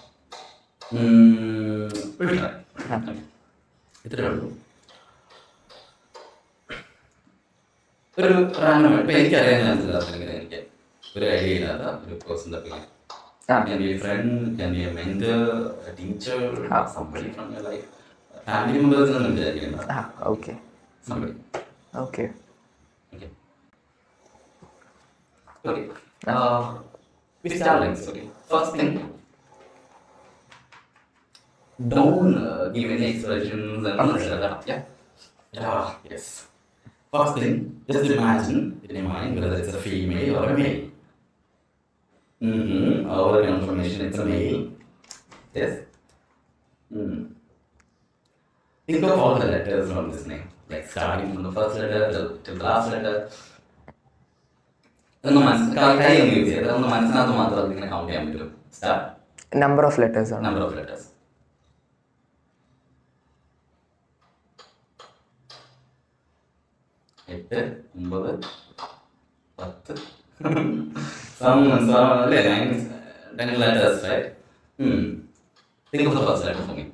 ഇത്രേ ഉള്ളൂ. ഒരു റാൻഡം ഇപ്പം എനിക്കറിയാൻ അല്ലെങ്കിൽ എനിക്ക് ഒരു ഐഡിയ ഇല്ലാത്ത ഒരു പേഴ്സൻ്റെ പേര് can be a friend, can be a mentor, a teacher, somebody from your life. Family members എന്നൊന്നും വിചാരിക്കണ്ട. Okay. Somebody. Okay. Okay. Okay. We start like this. Okay. First thing, don't give any expressions and yeah. Yeah. Yes. First thing, just imagine in your mind whether it's a female or a male. Our confirmation it's a male. Yes. Think of all the letters from this name, like starting from the first letter till the last letter. ഒന്ന് കൈ ഒന്ന് use ചെയ്ത് ഒന്ന് മനസ്സിനകത്ത് മാത്രം അതിങ്ങനെ count ചെയ്യാൻ പറ്റും. സ്റ്റാർട്ട്. നമ്പർ ഓഫ് ലെറ്റേഴ്സ് ആണ്. Number of letters. എട്ട്, 9, 10. Some like 10 letters, right? Think of the first letter for me.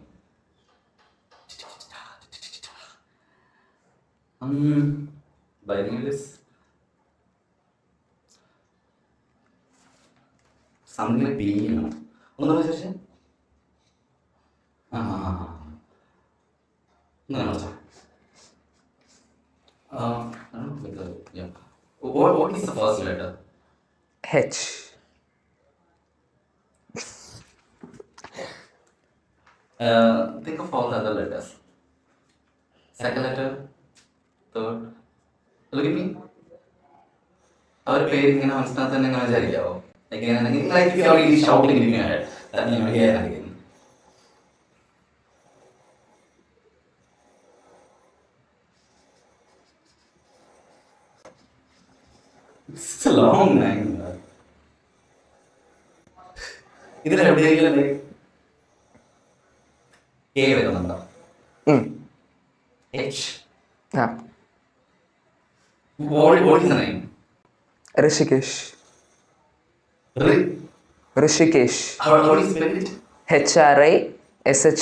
Biting this. Something like P, you know. What was it? No, sir. I don't know. Yeah. What is the first letter? H. Think of all the other letters. Second letter, third. Look at me. Our പേര് ഇങ്ങനെ മനസ്സിനകത്ത് തന്നെ ഇങ്ങനെ വിചാരിക്കാവോ? Like if you are really shouting in your head, that you know, yeah, again. It's a long name. ഇതിൽ എവിടെയെങ്കിലും A വരുന്നുണ്ടോ? H. What is the name? Rishikesh. Rishikesh. How do you spell it?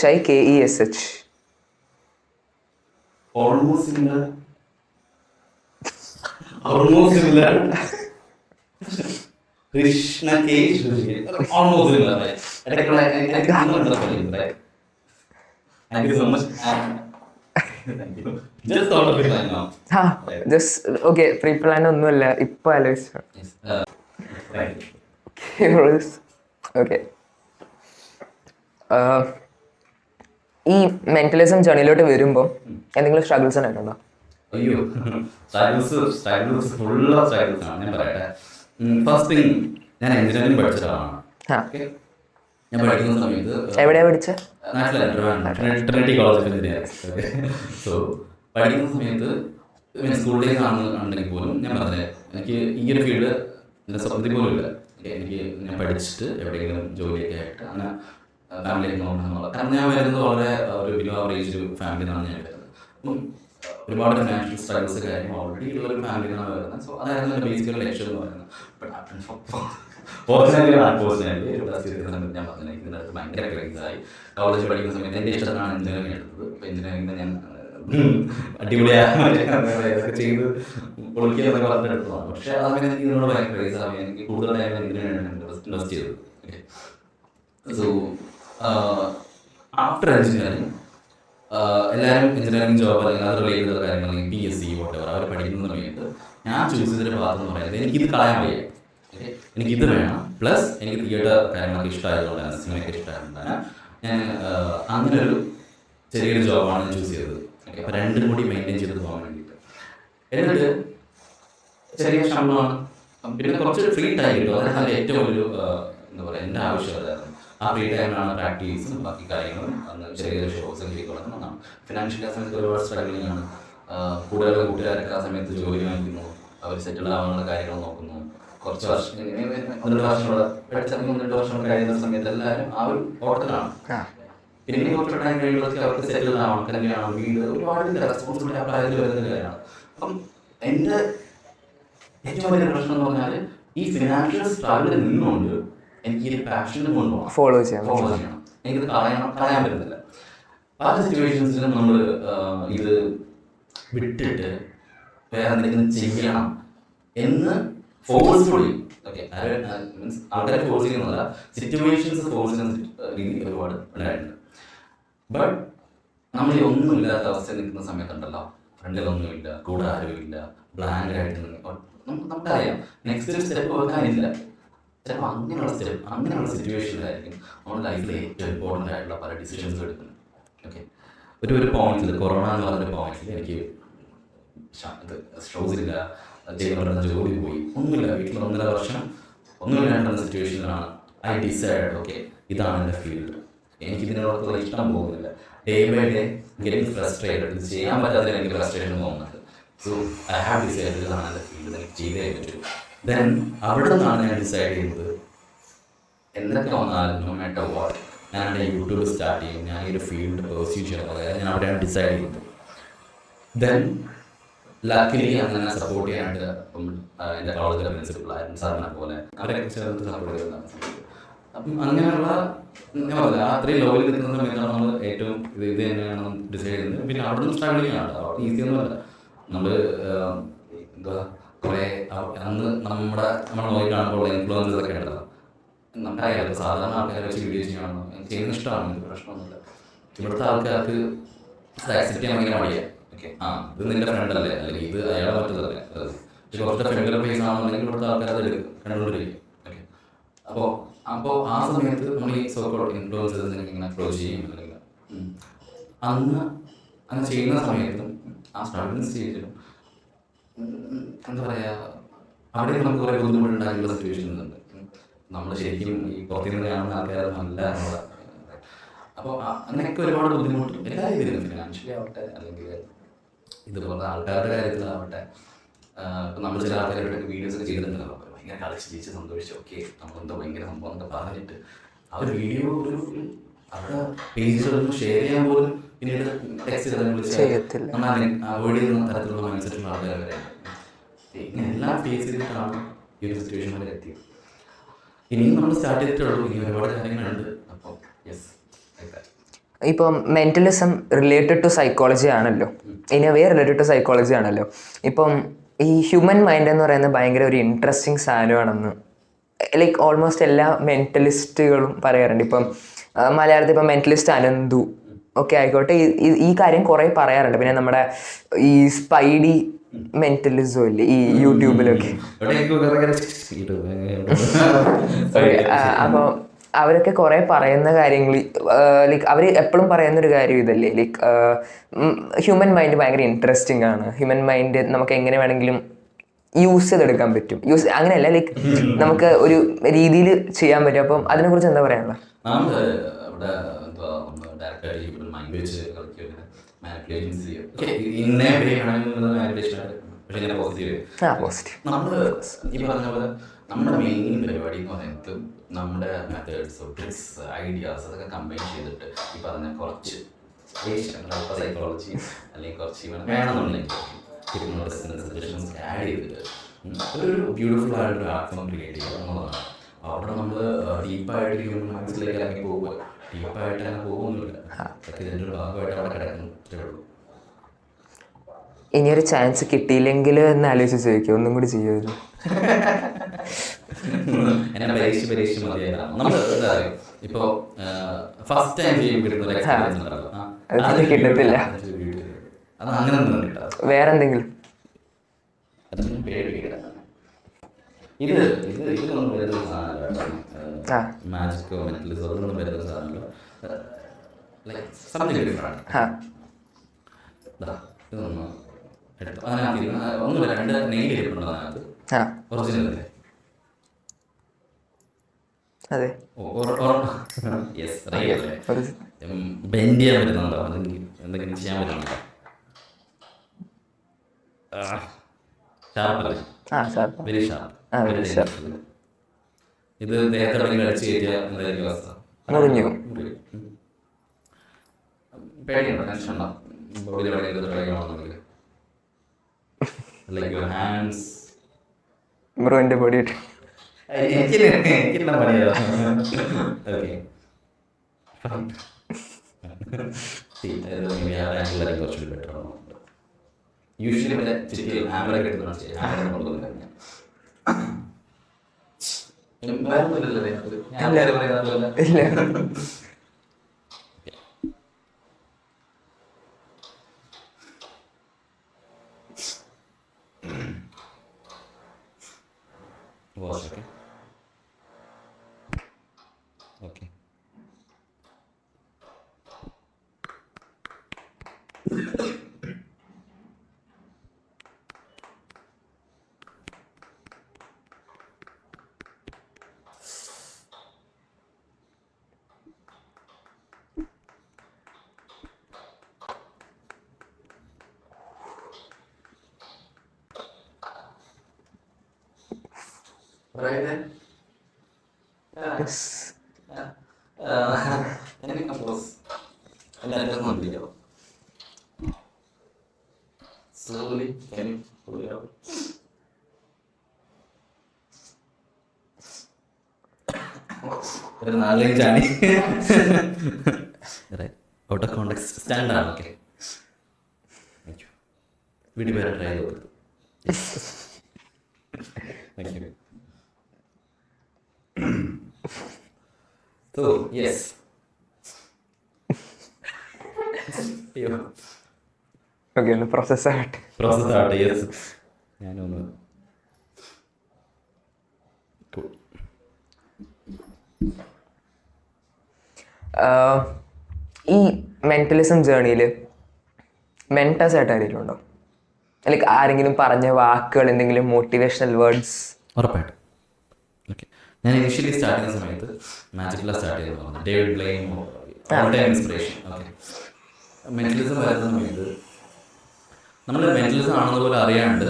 HRISHIKESH. Almost similar. Almost similar. Krishnakesh. Almost similar, right? I think I'm not spelling, right? Thank you so much. Thank you. Just thought of it right now. Just okay. Pre-plan ഒന്നുമില്ല, ഇപ്പൊ ആലോചിച്ചു. Yes. Right. Okay. ഈ mentalism ജേണിയിലോട്ട് വരുമ്പോൾ എന്തെങ്കിലും struggles ഉണ്ടായിട്ടുണ്ടോ? അയ്യോ, struggles full of struggles ആണ്. ഞാൻ പറയട്ടെ, ഫസ്റ്റ് തിങ്, ഞാൻ എഞ്ചിനീയറിംഗ് പഠിച്ച ഒരാളാണ്. ഞാൻ പഠിക്കുന്ന സമയത്ത് എവിടെയാ പഠിച്ചത്? Trinity college of engineering. So പഠിക്കുന്ന സമയത്ത് സ്കൂളിലേക്ക് ആണെന്നുണ്ടെങ്കിൽ പോലും ഞാൻ പറഞ്ഞത് എനിക്ക് ഈ ഒരു ഫീൽഡ് എൻ്റെ സ്വപ്നത്തിൽ പോലും ഇല്ല. ഞാൻ പഠിച്ചിട്ട് എവിടെയെങ്കിലും ജോലിയൊക്കെ ആയിട്ട് അങ്ങനെ ഫാമിലിയൊക്കെ നോക്കണമെന്നുള്ള. കാരണം ഞാൻ വരുന്നത് വളരെ ഒരു ബിലോ ആവറേജ് ഒരു ഫാമിലി നിന്നാണ് ഞാൻ വരുന്നത്. അപ്പം ഒരുപാട് ഫിനാൻഷ്യൽ സ്ട്രഗിൾസ് കാര്യങ്ങൾ ഓൾറെഡി ഉള്ള ഒരു ഫാമിലി നിന്നാണ് വരുന്നത്. സോ അതായിരുന്നു എൻ്റെ ബേസിക്കൽ ലക്ഷ്യം എന്ന് പറയുന്നത്. ഫോർച്യുനേറ്റ്ലി ഒരു പ്ലസ് ചെയ്ത സമയത്ത് ഞാൻ പറഞ്ഞു ഇതിൻ്റെ അടുത്ത് ഭയങ്കര ക്രേസായി. കോളേജ് പഠിക്കുന്ന സമയത്ത് എൻ്റെ ഇഷ്ടത്തിനാണ് എഞ്ചിനീയറിംഗ് എടുത്തത്. അപ്പോൾ എഞ്ചിനീയറിംഗിന് ഞാൻ അടിപൊളിയായി ചെയ്ത് പൊളിക്കുക എന്നൊക്കെ പറഞ്ഞെടുത്തതാണ്. പക്ഷേ ആ സമയത്ത് എനിക്ക് ഇതിനോട് ഭയങ്കര ക്രേസായി. എനിക്ക് കൂടുതൽ ടൈം എഞ്ചിനീയറിംഗ് ഇൻവെസ്റ്റ് ചെയ്തത്. ഓക്കെ, സോ ആഫ്റ്റർ എഞ്ചിനീയറിംഗ് എല്ലാവരും എഞ്ചിനീയറിംഗ് ജോബ് അല്ലെങ്കിൽ അത് റിലേറ്റഡ് ചെയ്ത കാര്യങ്ങൾ അല്ലെങ്കിൽ PSC whatever അവർ പഠിക്കുന്ന സമയത്ത് ഞാൻ ചൂസ് ചെയ്തൊരു പാത്രം എന്ന് പറയുന്നത് എനിക്കിത് കളയാൻ വയ്യ. ഓക്കെ, എനിക്കിത് വേണം. പ്ലസ് എനിക്ക് തിയേറ്റർ കാര്യങ്ങളൊക്കെ ഇഷ്ടമായതുകൊണ്ടാണ്, സിനിമയൊക്കെ ഇഷ്ടമായതുകൊണ്ടാണ് ഞാൻ അങ്ങനെ ഒരു ചെറിയൊരു ജോബാണ് ഞാൻ ചൂസ് ചെയ്തത്. ഓക്കെ, അപ്പോൾ രണ്ടും കൂടി മെയിൻറ്റെയിൻ ചെയ്ത് പോകാൻ വേണ്ടിയിട്ട്. എന്നിട്ട് ചെറിയ ശമ്പളമാണ്, പിന്നെ കുറച്ച് ഫ്രീ ടൈം കിട്ടും. അതായത് ഏറ്റവും ഒരു എന്താ പറയുക എൻ്റെ ആവശ്യം അതായിരുന്നു. ആ ഫ്രീ ടൈമിലാണ് പ്രാക്ടീസും ബാക്കി കാര്യങ്ങളും അന്ന് ചെറിയ ഷോസും ചെയ്തുകൊള്ളുന്നതാണ്. ഫിനാൻഷ്യലി ആ സമയത്ത് ഒരുപാട് സ്ട്രഗിളിംഗ് ആണ്. കൂടുതൽ കൂട്ടുകാരൊക്കെ ആ സമയത്ത് ജോലി വാങ്ങിക്കുന്നു, അവർ സെറ്റിൽ ആവാനുള്ള കാര്യങ്ങൾ നോക്കുന്നു. കുറച്ച് വർഷം 1-2 വർഷമുള്ള പഠിച്ചിറങ്ങി 1-2 വർഷം കഴിയുന്ന സമയത്ത് എല്ലാവരും ആ ഒരു ഓട്ടത്തിലാണ്. പിന്നെ കുറച്ച് ടൈം കഴിയുമ്പോഴൊക്കെ അവർക്ക് സെറ്റിൽ ആവണം, കല്യാണം, വീട്, ഒരുപാട് റെസ്പോൺസിബിലിറ്റി ആ പ്രായത്തിൽ വരുന്ന കാര്യമാണ്. അപ്പം എൻ്റെ ഏറ്റവും വലിയ പ്രശ്നം എന്ന് പറഞ്ഞാൽ ഈ ഫിനാൻഷ്യൽ സ്ട്രഗിളിൽ നിന്നുകൊണ്ട് എനിക്ക് ഈ പാഷനും കൊണ്ടുപോകണം, ഫോളോ ചെയ്യണം. എനിക്കിത് കളയാൻ പറ്റുന്നില്ല. പല സിറ്റുവേഷൻസിലും നമ്മൾ ഇത് വിട്ടിട്ട് വേറെ എന്തെങ്കിലും ചെയ്യണം എന്ന് ഫോഴ്സ്ഫുള്ളി, ഓക്കെ, മീൻസ് ആൾക്കാരെ ഫോഴ്സ് ചെയ്യുന്നതല്ല, സിറ്റുവേഷൻസ് ഫോഴ്സ് ചെയ്യുന്ന രീതി ഒരുപാട് ഉണ്ടായിട്ടുണ്ട്. ബട്ട് നമ്മൾ ഒന്നുമില്ലാത്ത അവസ്ഥയിൽ നിൽക്കുന്ന സമയത്തുണ്ടല്ലോ, ഫ്രണ്ടിലൊന്നുമില്ല, കൂടെ ആരുമില്ല, ബ്ലാങ്ക് ആയിട്ട് നമുക്കറിയാം നെക്സ്റ്റ് സ്റ്റെപ്പ് വെക്കാനില്ല. ചിലപ്പോൾ അങ്ങനെയുള്ള സിറ്റുവേഷനിലായിരിക്കും നമ്മുടെ ലൈഫിൽ ഏറ്റവും ഇമ്പോർട്ടൻ്റ് ആയിട്ടുള്ള പല ഡിസിഷൻസ് എടുക്കുന്നത്. ഓക്കെ, ഒരു പോയിന്റിൽ കൊറോണ എന്ന് പറഞ്ഞൊരു പോയിന്റിൽ എനിക്ക് ഇത് ഷോസില്ല, ചെയ്യുന്ന ജോലി പോയി, ഒന്നുമില്ല, വീട്ടിൽ 1.5 വർഷം ഒന്നുമില്ലാണ്ടുള്ള സിറ്റുവേഷനിലാണ് ഐ ഡിസൈഡ് ഓക്കെ ഇതാണ് എൻ്റെ ഫീൽഡ്, എനിക്കിതിനോടൊപ്പം ഇഷ്ടം പോകുന്നില്ല. Day by day getting frustrated, ഇത് ചെയ്യാൻ പറ്റാത്തതിൽ എനിക്ക് ഫ്രസ്ട്രേഷൻ തോന്നുന്നുണ്ട്. സോ ഐ ഹാവ് ഡിസൈഡ് ഇതാണ് എൻ്റെ ഫീൽഡ്, എനിക്ക് ചെയ്തേ പറ്റൂ. ദെൻ അവിടെ നിന്നാണ് ഞാൻ ഡിസൈഡ് ചെയ്യുന്നത് എന്തൊക്കെ വന്നാലും നോ മാറ്റർ വാട്ട് ഞാൻ എൻ്റെ യൂട്യൂബ് സ്റ്റാർട്ട് ചെയ്യും, ഞാൻ ഈ ഒരു ഫീൽഡ് പെർസ്യൂ ചെയ്യണം. അതായത് ഞാൻ അവിടെയാണ് ഡിസൈഡ് ചെയ്യുന്നത്. ദെൻ ലക്കിലി അങ്ങനെ സപ്പോർട്ട് ചെയ്യാനായിട്ട് ഇപ്പം എൻ്റെ കോളേജിലെ പ്രിൻസിപ്പളായിരുന്നു സാറിനെ പോലെ അവരൊക്കെ ചേർത്ത് സപ്പോർട്ട് ചെയ്തതാണ്. അപ്പം അങ്ങനെയുള്ള ഞാൻ പറഞ്ഞില്ല അത്രയും ലെവലിൽ നിൽക്കുന്ന സമയത്താണ് നമ്മൾ ഏറ്റവും ഇത് തന്നെയാണ് ഡിസൈഡ് ചെയ്യുന്നത്. പിന്നെ അവിടെ നിന്ന് സ്ട്രഗിളിംഗ് ആണ്, അവിടെ ഈസി ഒന്നുമല്ല. നമ്മൾ എന്താ കുറേ അന്ന് നമ്മൾ നോക്കി കാണുമ്പോൾ ഇൻഫ്ലുവൻസസ് ഒക്കെ ഉണ്ടല്ലോ, നമുക്കറിയാമല്ലോ സാധാരണ ആൾക്കാരെ വെച്ച് വീഡിയോ ചെയ്യണമെന്നോ ചെയ്യുന്ന ഇഷ്ടമാണ്, എനിക്ക് പ്രശ്നമൊന്നുമില്ല. ഇവിടുത്തെ ആൾക്കാർക്ക് അത് ആക്സെപ്റ്റ് ചെയ്യാൻ ഭയങ്കര മടിയാണ്. ഓക്കെ, ഇത് നിന്റെ ഫ്രണ്ട് അല്ലേ, അല്ലെങ്കിൽ ഇത് അയാളെ മറ്റതല്ലേ, പക്ഷെ കുറച്ച് ഫെമിലർ ഫേസ് ആണെന്നുണ്ടെങ്കിൽ ഇവിടുത്തെ ആൾക്കാർ അത് കണ്ടുകൊണ്ടിരിക്കും. ഓക്കെ, അപ്പോൾ ആ സമയത്ത് നമ്മൾ ഈ സോക്കോൾ ഇൻഫ്ലുവൻസേഴ്സിനെ ഇങ്ങനെ അപ്രോച്ച് ചെയ്യും. അല്ലെങ്കിൽ അന്ന് അങ്ങനെ ചെയ്യുന്ന സമയത്തും ആ സ്ട്രഗിളിംഗ് സ്റ്റേജിലും എന്താ പറയുക, അവിടെ നമുക്ക് കുറേ ബുദ്ധിമുട്ടുണ്ടായിട്ടുള്ള സിറ്റുവേഷൻസ് ഉണ്ട്. നമ്മൾ ശരിക്കും ഈ പുറത്തുനിന്ന് കാണുന്ന ആൾക്കാരൊന്നുമല്ല എന്നുള്ള. അപ്പോൾ അങ്ങനെയൊക്കെ ഒരുപാട് ബുദ്ധിമുട്ടും എല്ലാ രീതിയിലും ഫിനാൻഷ്യലി ആവട്ടെ അല്ലെങ്കിൽ ഇതുപോലെ ആൾക്കാരുടെ കാര്യത്തിലാവട്ടെ. ഇപ്പം നമ്മൾ ചില ആൾക്കാരുടെ വീഡിയോസ് ഒക്കെ ചെയ്തിട്ടുണ്ടല്ലോ, ഭയങ്കര കളിച്ച് ജയിച്ച് സന്തോഷിച്ച് ഓക്കെ നമ്മളെന്തോ ഭയങ്കര സംഭവം എന്നൊക്കെ പറഞ്ഞിട്ട് ആ ഒരു വീഡിയോ ഒരു അവിടെ പേജിലൊന്നും ഷെയർ ചെയ്യാൻ പോലും പിന്നീട് ടെക്സ്റ്റ് ചെയ്യത്തില്ല. നമ്മൾ അവോയ്ഡ് ചെയ്യുന്ന തരത്തിലുള്ള മൈൻഡ് സെറ്റുള്ള ആൾക്കാർ വരെ ഇങ്ങനെ എല്ലാം ഫേസ് ചെയ്തിട്ടാണ് ഈ ഒരു സിറ്റുവേഷൻ വരെ എത്തിയത്. ഇനിയും നമ്മൾ സ്റ്റാർട്ട് ചെയ്തിട്ടുള്ളൂ, ഇനി ഒരുപാട് കാര്യങ്ങളുണ്ട്. അപ്പോൾ യെസ്, ഇപ്പം മെന്റലിസം റിലേറ്റഡ് ടു സൈക്കോളജി ആണല്ലോ, ഇനി വേ റിലേറ്റഡ് ടു സൈക്കോളജി ആണല്ലോ. ഇപ്പം ഈ ഹ്യൂമൻ മൈൻഡ് എന്ന് പറയുന്നത് ഭയങ്കര ഒരു ഇൻട്രസ്റ്റിംഗ് സാധനമാണെന്ന് ലൈക്ക് ഓൾമോസ്റ്റ് എല്ലാ മെന്റലിസ്റ്റുകളും പറയാറുണ്ട്. ഇപ്പം മലയാളത്തിൽ ഇപ്പം മെന്റലിസ്റ്റ് അനന്തു ഒക്കെ ആയിക്കോട്ടെ, ഈ കാര്യം കുറേ പറയാറുണ്ട്. പിന്നെ നമ്മുടെ ഈ സ്പൈഡി മെന്റലിസം ഇല്ലേ ഈ യൂട്യൂബിലൊക്കെ, അപ്പോൾ അവരൊക്കെ കുറേ പറയുന്ന കാര്യങ്ങൾ ലൈക്ക് അവർ എപ്പോഴും പറയുന്നൊരു കാര്യം ഇതല്ലേ, ലൈക്ക് ഹ്യൂമൻ മൈൻഡ് ഭയങ്കര ഇൻട്രസ്റ്റിംഗ് ആണ്, ഹ്യൂമൻ മൈൻഡ് നമുക്ക് എങ്ങനെ വേണമെങ്കിലും യൂസ് ചെയ്തെടുക്കാൻ പറ്റും. അങ്ങനെയല്ല, ലൈക്ക് നമുക്ക് ഒരു രീതിയിൽ ചെയ്യാൻ പറ്റും. അപ്പം അതിനെക്കുറിച്ച് എന്താ പറയാനുള്ളത്? നമ്മൾ ഈ പറഞ്ഞ പോലെ നമ്മുടെ മെയിൻ പരിപാടി എന്ന് പറയുന്നത് നമ്മുടെ മെത്തേഡ്സ് ട്രിക്സ് ഐഡിയാസ് അതൊക്കെ കമ്പൈൻ ചെയ്തിട്ട് ഈ പറഞ്ഞ കുറച്ച് സൈക്കോളജി അല്ലെങ്കിൽ കുറച്ച് വേണമെന്നുണ്ടെങ്കിൽ സജഷൻസ് ആഡ് ചെയ്തിട്ട് ഒരു ബ്യൂട്ടിഫുൾ ആയിട്ടൊരു ആർട്ട് ക്രിയേറ്റ് ചെയ്യുക എന്നുള്ളതാണ്. അവിടെ നമ്മൾ ഡീപ്പായിട്ട് ഹ്യൂമൻ മൈൻഡ്സിലേക്ക് ഇറങ്ങി പോകുക, ഡീപ്പായിട്ട് അങ്ങനെ പോകുന്നില്ല, അതൊക്കെ ഇതിൻ്റെ ഒരു ഭാഗമായിട്ട് അവിടെ കിടക്കുന്നേ ഉള്ളൂ. ഇനിയൊരു ചാൻസ് കിട്ടിയില്ലെങ്കിൽ എന്ന് ആലോചിച്ച് ചോദിക്കും, ഒന്നും കൂടി ചെയ്യുമായിരുന്നു. എന്നെ പരീക്ഷ മതിയായിരുന്നു. നമ്മൾ എന്താ പറയുക, ഇപ്പോൾ ഫസ്റ്റ് ടൈം ചെയ്യുമ്പോൾ കിട്ടുന്ന ഒരു എക്സ്പീരിയൻസ് ഉണ്ടല്ലോ, അത് കിട്ടത്തില്ല. അത് അങ്ങനെ ഒന്നും കിട്ടാം. വേറെ എന്തെങ്കിലും ഇത് ഇതൊന്നും വരുന്ന സാധനമല്ല, മാജിക്കോ മെന്റലിസോ അതൊന്നും വരുന്ന സാധനമല്ല. Like something different. ഇതൊന്നും എടുത്തു അതിനകത്ത് ഒന്നുമില്ല, 2 നെയിൽ ഇരിപ്പുണ്ടോ അതിനകത്ത്? ഒറിജിനൽ അല്ലേ? അതെ, യെസ് റിയൽ അല്ലേ? ബെൻഡ് ചെയ്യാൻ പറ്റുന്നുണ്ടോ? എന്തെങ്കിലും ചെയ്യാൻ പറ്റുന്നുണ്ടോ? ഷാർപ്പല്ലേ? Very sharp. ഇത് ദേഹത്തോടെ കളിച്ച് കയറ്റിയാൽ എന്തായിരിക്കും അവസ്ഥ? മുറിഞ്ഞു. പേടിയുണ്ടോ? ടെൻഷൻ ഉണ്ടോ? ബോഡിയിൽ എവിടെയെങ്കിലും ട്രൈ ചെയ്യണമെന്നുണ്ടെങ്കിൽ ലൈക്ക് യുവർ ഹാൻഡ്സ്. ബ്രോ എൻ്റെ ബോഡി എനിക്കെല്ലാം പണിയാ. ഓക്കെ കുറച്ചുകൂടി ബെറ്റർ ആണ്. യൂഷ്വലി മറ്റേ ചുറ്റി ഹാമറ കിട്ടുന്ന okay. Right then? Yes. Can you compose? Let us not be out. Slowly, can you pull it out? Right. Out of context. Stand down, okay. Thank you. Video better try it. Thank you. So, yes. Okay, ഒന്ന് process ആവട്ടെ. Yes. ഞാനൊന്ന് ഈ mentalism ജേർണിയിൽ mentors ആയിട്ട് ആരെങ്കിലും ഉണ്ടോ? Like ആരെങ്കിലും പറഞ്ഞ വാക്കുകൾ, എന്തെങ്കിലും മോട്ടിവേഷണൽ വേർഡ്സ്? ഉറപ്പായിട്ടും. ഓക്കെ, ഞാൻ ഇനിഷ്യലി സ്റ്റാർട്ട് ചെയ്യുന്ന സമയത്ത് മാജിക്കില സ്റ്റാർട്ട് ചെയ്തത് ഡേവിഡ് ബ്ലെയിൻ, ഇൻസ്പിറേഷൻ. ഓക്കെ, മെന്റലിസം വരുന്ന സമയത്ത് നമ്മൾ മെന്റലിസം ആണെന്ന് പോലെ അറിയാണ്ട്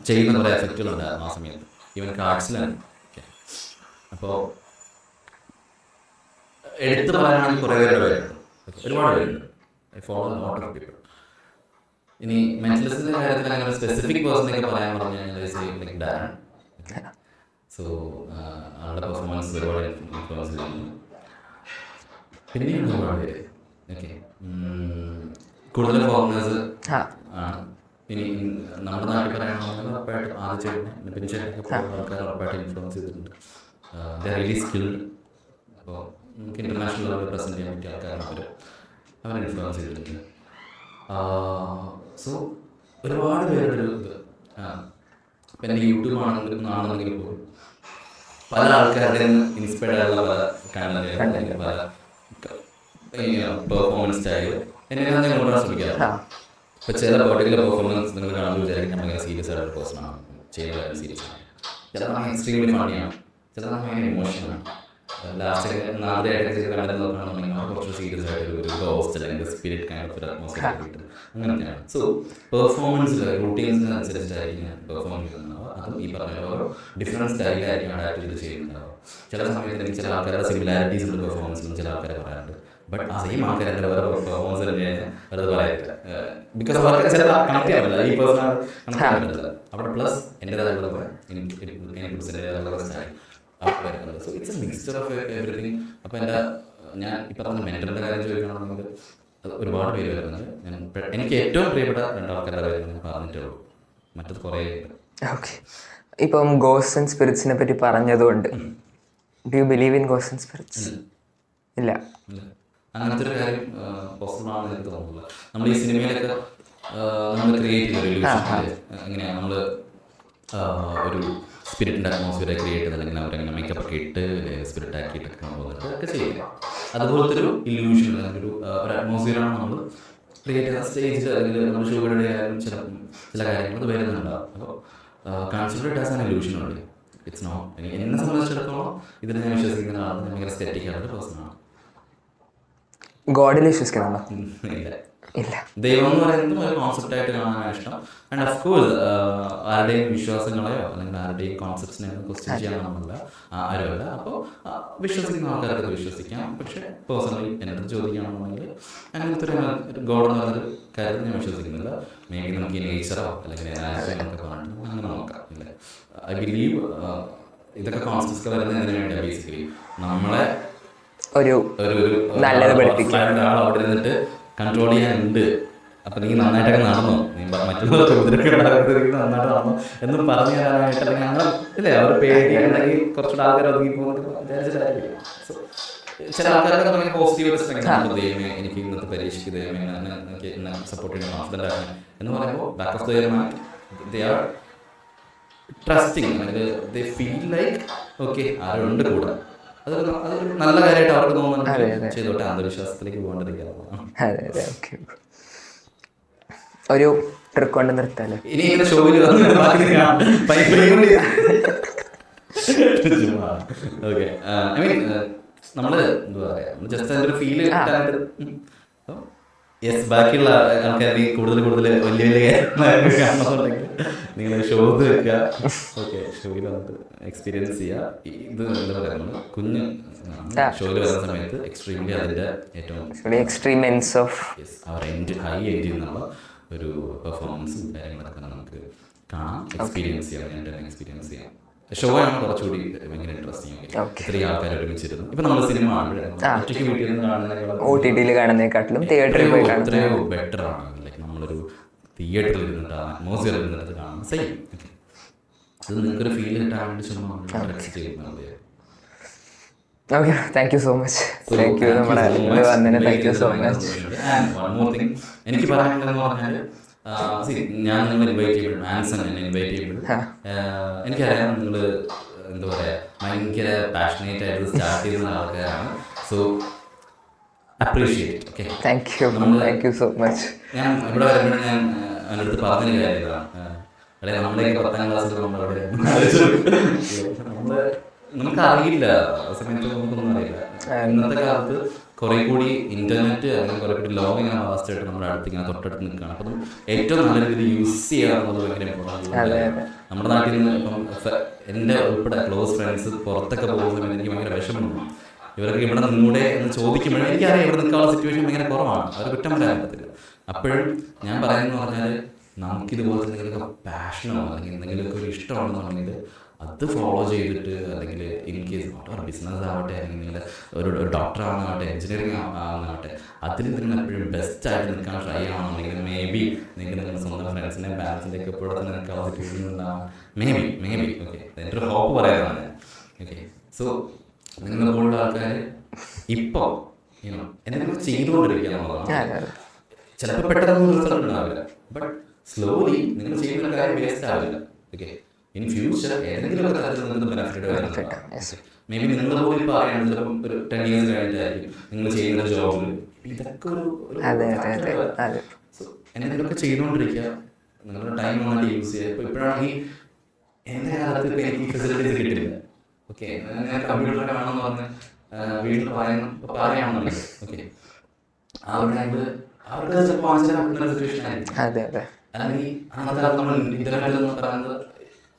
ചെയ്യുന്ന കുറേ എഫക്റ്റുകളുണ്ടായിരുന്നു ആ സമയത്ത്, ഈവൻ കാർഡ്സിലാണ്. ഓക്കെ, അപ്പോൾ എടുത്ത് പറയാനാണെങ്കിൽ കുറേ പേരുണ്ട്, ഒരുപാട് പേരുണ്ട്. I follow lot of people. ഇനി മെന്റലിസത്തിൻ്റെ കാര്യത്തിൽ അങ്ങനെ സ്പെസിഫിക് പേഴ്സണൊക്കെ പറയാൻ പറഞ്ഞു കഴിഞ്ഞാൽ ഡാരൻ. സോ ആളുടെ പെർഫോമൻസ് ഒരുപാട് ഇൻഫ്ലുവൻസ് ചെയ്യുന്നു. പിന്നെയാണ് ഒരുപാട് പേര്. ഓക്കെ, കൂടുതൽ ഫോറിനേഴ്സ് ആണ്. ഇനി നമ്മുടെ നാട്ടിൽ പറയുകയാണെങ്കിൽ ഉറപ്പായിട്ട് ആദ്യം പിന്നെ ചേട്ടനൊക്കെ ആൾക്കാർ ഉറപ്പായിട്ട് ഇൻഫ്ലുവൻസ് ചെയ്തിട്ടുണ്ട്. The really skilled. അപ്പോൾ നമുക്ക് ഇൻ്റർനാഷണൽ ലെവലിൽ പ്രസൻറ്റ് ചെയ്യാൻ പറ്റിയ ആൾക്കാരാണ് അവരെ ഇൻഫ്ലുവൻസ് ചെയ്തിട്ടുണ്ട്. സോ ഒരുപാട് പേരുടെ ഇത് ഇപ്പം എൻ്റെ യൂട്യൂബ് ആണെന്നുണ്ടെങ്കിൽ പോലും പല ആൾക്കാരുടെ ഇൻസ്പയർഡ് ആയിട്ടുള്ള പല കണ്ടന്റ്, പല പെർഫോമൻസ് സ്റ്റൈൽ എന്നെ ഞാൻ കൊണ്ടുവരാൻ ശ്രമിക്കാറ്. ഇപ്പോൾ ചില പെർട്ടിക്കുലർ പെർഫോമൻസ് നിങ്ങൾ കാണുമ്പോൾ വിചാരിക്കും ഭയങ്കര സീരിയസ് ആയിട്ടുള്ള പേഴ്സണാണ്, ചെയ്യുന്ന കാര്യം സീരിയസ് ആണ്. ചിലത് എക്സ്ട്രീംലി ഫണിയാണ്, ചിലത് ഭയങ്കര ഇമോഷനാണ്. ലാസ്റ്റ് നാളെയായിട്ട് കണ്ടെന്ന് നോക്കുകയാണെന്നുണ്ടെങ്കിൽ അവർ കുറച്ച് സീരിയസ് ആയിട്ട് ഒരു ഗോസ്റ്റ് അല്ലെങ്കിൽ സ്പിരിറ്റ് കൈൻഡ് ഓഫ് ഒരു അറ്റ്മോസ്ഫിയർ കിട്ടും. അങ്ങനെയൊക്കെയാണ്. സോ പെർഫോമൻസിൽ റൂട്ടീൻസിനനുസരിച്ചായിരിക്കും ഞാൻ പെർഫോം ചെയ്യുന്നുണ്ടാവുക. അതും ഈ പറഞ്ഞ ഓരോ ഡിഫറെൻറ്റ് സ്റ്റൈലായിരിക്കും അഡാപ്റ്റ് ചെയ്ത് ചെയ്യുന്നുണ്ടാവുക. ചില സമയത്ത് എനിക്ക് ചില ആൾക്കാരുടെ സിമിലാരിറ്റീസ് ഉണ്ട് പെർഫോമൻസിലും ചില ആൾക്കാരെ പറയാറുണ്ട്. ബട്ട് ആ സെയിം ആൾക്കാരുടെ വേറെ പെർഫോമൻസ് തന്നെയാണ് അവരത് പറയത്തില്ല. ബിക്കോസ് അവർക്ക് ചില കണക്ട് ചെയ്യാൻ പറ്റില്ല, ഈ പേഴ്സണൽ കണക്ട് ചെയ്യാൻ പറ്റില്ല. അവിടെ പ്ലസ് എൻ്റെതായിട്ടുള്ള എനിക്ക് സ്റ്റൈൽ വരുന്നത്. So it's A mixture of everything. അപ്പോൾ ഞാൻ ഈ പറഞ്ഞ മെൻറ്ററിൻ്റെ കാര്യം ചോദിക്കുകയാണെന്നുണ്ടെങ്കിൽ ഒരുപാട് പേര് വരുന്നത്. എനിക്ക് ഏറ്റവും പ്രിയപ്പെട്ട 2 ആൾക്കാരുടെ കാര്യം ഞാൻ പറഞ്ഞിട്ടുള്ളൂ, മറ്റത് കുറേ. ഓക്കെ, ഇപ്പം ഗോസ്റ്റ് ആൻഡ് സ്പിരിറ്റ്സിനെ പറ്റി പറഞ്ഞതുകൊണ്ട് do you believe in ghost and spirits? ഇല്ല, അങ്ങനത്തെ ഒരു കാര്യം പോസിബിൾ ആണെന്ന് എനിക്ക് തോന്നുന്നില്ല. നമ്മൾ ഈ സിനിമയിലൊക്കെ നമ്മൾ ക്രിയേറ്റ് ചെയ്യുന്ന ഒരു ഇല്യൂഷൻ എങ്ങനെയാണ് നമ്മൾ ഒരു സ്പിരിറ്റിൻ്റെ അറ്റ്മോസ്ഫിയർ ക്രിയേറ്റ് ചെയ്ത് അല്ലെങ്കിൽ അവരങ്ങനെ മേക്കപ്പ് ഒക്കെ ഇട്ട് സ്പിരിറ്റ് ആക്കിയിട്ടൊക്കെ പോകുന്നുണ്ട് ഒക്കെ ചെയ്യുക. അതുപോലത്തെ ഒരു ഇല്യൂഷൻ അല്ലെങ്കിൽ ഒരു അറ്റ്മോസ്ഫിയറാണ് നമ്മൾ ക്രിയേറ്റ് ചെയ്ത സ്റ്റേജിൽ അല്ലെങ്കിൽ നമ്മൾ ഷൂകളുടെ ആയാലും ചില കാര്യങ്ങൾ അത് വരുന്നുണ്ടാവും. അപ്പോൾ കൺസിഡർ ആസ് ആൻ ഇല്യൂഷൻ ഉണ്ട്. It's not. എന്നെ സംബന്ധിച്ചിടത്തോളം ഇതിൽ ഞാൻ വിശ്വസിക്കുന്ന ആൾ ഭയങ്കര സ്തെറ്റിക്കാണ് പേഴ്സണാണ്. ഗോഡിൽ വിശ്വസിക്കുന്നുണ്ടോ? ഇല്ല. ഇല്ല. ദൈവം എന്ന് പറയുന്നത് ഒരു കോൺസെപ്റ്റായിട്ട് കാണാനാണ് ഇഷ്ടം. ആൻഡ് ഓഫ് കോഴ്സ് ആരുടെയും വിശ്വാസങ്ങളെയോ അല്ലെങ്കിൽ ആരുടെയും കോൺസെപ്റ്റ്സിനെ ക്വസ്റ്റ്യൻ ചെയ്യാനൊന്നുമില്ല, ആരുമല്ല. അപ്പോൾ വിശ്വസിക്കുന്ന ആൾക്കാർക്ക് വിശ്വസിക്കാം. പക്ഷേ പേഴ്സണലി എന്നോട് ചോദിക്കുകയാണെന്നുണ്ടെങ്കിൽ അങ്ങനത്തെ ഒരു ഗോഡ് എന്ന് പറഞ്ഞൊരു കാര്യം ഞാൻ വിശ്വസിക്കുന്നില്ല. മേ ബി നമുക്ക് ഈ നേച്ചറോ അല്ലെങ്കിൽ എന്നൊക്കെ പറഞ്ഞിട്ട് അങ്ങനെ നോക്കാം. ഇല്ല, ഐ ബിലീവ് ഇതൊക്കെ കോൺസെപ്റ്റ്സ് വരുന്നതിന് വേണ്ടിയാണ്. ബേസിക്കലി നമ്മളെ ഒരു നല്ലത് പഠിപ്പിക്കുക, അവിടെ നിന്നിട്ട് കൺട്രോൾ ചെയ്യാനുണ്ട്. അപ്പം നീ നന്നായിട്ടൊക്കെ നടന്നോ, നീ മറ്റുള്ളവർക്ക് നന്നായിട്ട് നടന്നോ എന്നും പറഞ്ഞു തരാനായിട്ട് അല്ലെങ്കിൽ അങ്ങനെ ഇല്ലേ അവർ പേടിയുണ്ടെങ്കിൽ കുറച്ചുകൂടെ ആൾക്കാർ ഒതുങ്ങി പോകുന്നത്. ചില ആൾക്കാരൊക്കെ ഭയങ്കര പോസിറ്റീവ് സ്ട്രെങ്ത്, ദൈവമേ എനിക്ക് ഇന്നത്തെ പരീക്ഷയ്ക്ക് ദൈവമേ എനിക്ക് എന്നെ സപ്പോർട്ട് ചെയ്യുന്ന കോൺഫിഡൻ്റ് ആണ് എന്ന് പറയുമ്പോൾ back of the mind they are trusting അല്ലെങ്കിൽ ദേ ഫീൽ ലൈക്ക് ഓക്കെ ആരുണ്ട് കൂടെ. അതൊരു നല്ല കാര്യമായിട്ട് അവർക്ക് തോന്നുന്നുണ്ട്. ചെയ്തോട്ടെ, അന്ധവിശ്വാസത്തിലേക്ക് പോകേണ്ടിരിക്കുക. ഒരു ട്രിക്ക് കൊണ്ട് നിർത്താലോ. ഇനി ഇങ്ങനെ ഷോയിൽ ഓക്കെ, ഐ മീൻ നമ്മള് എന്താ പറയാ, ജസ്റ്റ് അതിന്റെ ഒരു ഫീല് കിട്ടാനായിട്ട്. യെസ്, ബാക്കിയുള്ള ആൾക്കാർ കൂടുതൽ വലിയ കാണുന്നുണ്ടെങ്കിൽ നിങ്ങൾ ഷോ വെക്കുക. ഓക്കെ, ഷോയിൽ വന്നിട്ട് എക്സ്പീരിയൻസ് ചെയ്യുക. ഇത് എന്താ പറയുക, കുഞ്ഞ് ഷോയിൽ വരുന്ന സമയത്ത് എക്സ്ട്രീംലി അതിൻ്റെ ഏറ്റവും extreme ends of our high end എന്നുള്ള ഒരു പെർഫോമൻസും കാര്യങ്ങളൊക്കെ നമുക്ക് കാണാം, എക്സ്പീരിയൻസ് ചെയ്യാം. ഷോ ആണ് കുറച്ചുകൂടി ഭയങ്കര ഇൻട്രസ്റ്റിംഗ്. ഇത്രയും ആൾക്കാർ ഒരുമിച്ചിരുന്നു. ഇപ്പൊ നമ്മൾ സിനിമ ഒറ്റയ്ക്ക് വീട്ടിൽ നിന്ന് കാണുന്നതിനെക്കാട്ടിലും തിയേറ്ററിൽ പോയി എത്രയോ ബെറ്റർ ആണ്. ലൈക്ക് നമ്മളൊരു തിയേറ്ററിൽ ഇരുന്നിട്ട് അറ്റ്മോസ്ഫിയർ ഇരുന്നിട്ട് കാണുന്നത് സെയിം. അത് നിങ്ങൾക്കൊരു ഫീൽ കിട്ടാൻ വേണ്ടി ചെയ്യുന്നത്. Okay, thank you so much. Thank you വന്നതിന് താങ്ക് യു സോ മച്ച്. എനിക്ക് പറയാനുള്ളതെന്ന് പറഞ്ഞാൽ ഞാൻ നിങ്ങൾ ഇൻവൈറ്റ് ചെയ്യപ്പെടും, ആൻസൺ എന്നെ ഇൻവൈറ്റ് ചെയ്യപ്പെടും. എനിക്കറിയാം നിങ്ങൾ എന്താ പറയുക ഭയങ്കര പാഷനേറ്റ് ആയിട്ട് സ്റ്റാർട്ട് ചെയ്യുന്ന ആൾക്കാരാണ്. So appreciate. Okay, thank you so much. ഞാൻ ഇവിടെ വരുമ്പോൾ ഞാൻ എൻ്റെ അടുത്ത് പറഞ്ഞൊരു കാര്യമാണ്, അല്ലെ നമ്മുടെയൊക്കെ 10ാം ക്ലാസ്സിൽ നമ്മളവിടെ നമുക്കറിയില്ല, ആ സമയത്ത് നമുക്കൊന്നും അറിയില്ല. ഇന്നത്തെ കാലത്ത് കുറെ കൂടി ഇന്റർനെറ്റ് അല്ലെങ്കിൽ കുറെ കൂടി ലോകം ഇങ്ങനെ ഫാസ്റ്റായിട്ട് നമ്മുടെ അടുത്ത് ഇങ്ങനെ തൊട്ടടുത്ത് നിൽക്കുകയാണ്. അപ്പം ഏറ്റവും നല്ല രീതിയിൽ യൂസ് ചെയ്യാന്നുള്ളത് ഭയങ്കര ഇമ്പോർട്ടൻ്റ്. നമ്മുടെ നാട്ടിൽ നിന്ന് ഇപ്പം എൻ്റെ ഉൾപ്പെടെ ക്ലോസ് ഫ്രണ്ട്സ് പുറത്തൊക്കെ പോകുന്ന സമയത്ത് എനിക്ക് ഭയങ്കര വിഷമമുണ്ട്. ഇവർക്ക് ഇവിടെ നിന്നൂടെ എന്ന് ചോദിക്കുമ്പോഴും എനിക്കറിയാം ഇവിടെ നിൽക്കാനുള്ള സിറ്റുവേഷൻ ഭയങ്കര കുറവാണ്, അവർ കുറ്റം പറയാൻ പറ്റത്തില്ല. അപ്പോഴും ഞാൻ പറയുന്നത് പറഞ്ഞാൽ നമുക്കിതുപോലത്തെ എന്തെങ്കിലുമൊക്കെ പാഷനോ അല്ലെങ്കിൽ എന്തെങ്കിലുമൊക്കെ ഒരു ഇഷ്ടമാണെന്നുണ്ടെങ്കിൽ അത് ഫോളോ ചെയ്തിട്ട്, അല്ലെങ്കിൽ ഇൻ കേസ് ഒരു ബിസിനസ് ആവട്ടെ, അല്ലെങ്കിൽ ഒരു ഡോക്ടർ ആവട്ടെ, എഞ്ചിനീയറിംഗ് ആവുന്നാവട്ടെ, അതിൽ നിങ്ങൾ എപ്പോഴും ബെസ്റ്റായിട്ട് നിൽക്കാൻ ട്രൈ ചെയ്യണമെന്നുണ്ടെങ്കിൽ മേ ബി നിങ്ങൾക്ക് നിങ്ങളുടെ സ്വന്തം ഫ്രണ്ട്സിൻ്റെയും പാരൻസിൻ്റെ ഒക്കെ എപ്പോഴും തന്നെ നിൽക്കാനുള്ള സിറ്റുവേഷൻ ഉണ്ടാവും. മേ ബി ഓക്കെ, എൻ്റെ ഒരു ഹോപ്പ് പറയാനാണ്. ഓക്കെ, സോ നിങ്ങളെ പോലുള്ള ആൾക്കാർ ഇപ്പോൾ എന്തെങ്കിലും ചെയ്തുകൊണ്ടിരിക്കുക എന്നുള്ളതാണ്. ചിലപ്പോൾ പെട്ടെന്ന് റിസൾട്ട് ഉണ്ടാവില്ല, ബട്ട് സ്ലോലി നിങ്ങൾ ചെയ്യുന്ന കാര്യം വേസ്റ്റ് ആവില്ല. ഓക്കെ, ഇൻ ഫ്യൂച്ചർ ഏതെങ്കിലും ഒക്കെ തരത്തിൽ നിങ്ങൾക്ക് ബെനിഫിറ്റ് വരുന്നുണ്ടാവും. മേ ബി നിങ്ങൾ പോലും ഇപ്പോൾ അറിയാണ്ട് ചിലപ്പം ഒരു 10 years കഴിഞ്ഞിട്ടായിരിക്കും നിങ്ങൾ ചെയ്യുന്ന ജോബിൽ ഇതൊക്കെ ഒരു എന്തെങ്കിലുമൊക്കെ ചെയ്തുകൊണ്ടിരിക്കുക. നിങ്ങളുടെ ടൈം നന്നായിട്ട് യൂസ് ചെയ്യുക. ഇപ്പോൾ ഇപ്പോഴാണെങ്കിൽ എൻ്റെ കാലത്ത് ഇപ്പോൾ എനിക്ക് ഫെസിലിറ്റീസ് കിട്ടില്ല. ഓക്കെ, ഞാൻ കമ്പ്യൂട്ടറൊക്കെ വേണമെന്ന് പറഞ്ഞ് വീട്ടിൽ പറയാണെന്നുണ്ടെങ്കിൽ ഓക്കെ ആ ഒരു ടൈമിൽ അവർക്ക് ചിലപ്പോൾ വാങ്ങിച്ചാൽ പറ്റുന്ന സിറ്റുവേഷൻ ആയിരിക്കും. അതെ അതെ. അല്ലെങ്കിൽ അന്നത്തെ കാലത്ത് നമ്മൾ ഇന്റർനെറ്റ് എന്ന് പറയുന്നത്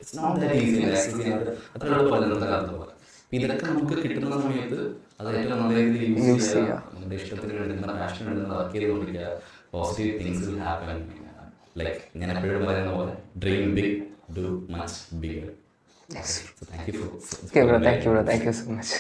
it's not that easy access ചെയ്യാനായിട്ട് അത്ര എളുപ്പമല്ല ഇന്നത്തെ കാലത്ത് പോലെ. ഇതൊക്കെ നമുക്ക് കിട്ടുന്ന സമയത്ത് അത് ഏറ്റവും നല്ല രീതിയിൽ യൂസ് ചെയ്യുക, നമ്മുടെ ഇഷ്ടത്തിന് വേണ്ടി നമ്മുടെ പാഷന് വേണ്ടി വർക്ക് ചെയ്തുകൊണ്ടിരിക്കുക. Positive things will happen. Like ഞാൻ എപ്പോഴും പറയുന്ന പോലെ dream big, do much bigger. Yes. So thank you for Okay, bro. Thank you so much.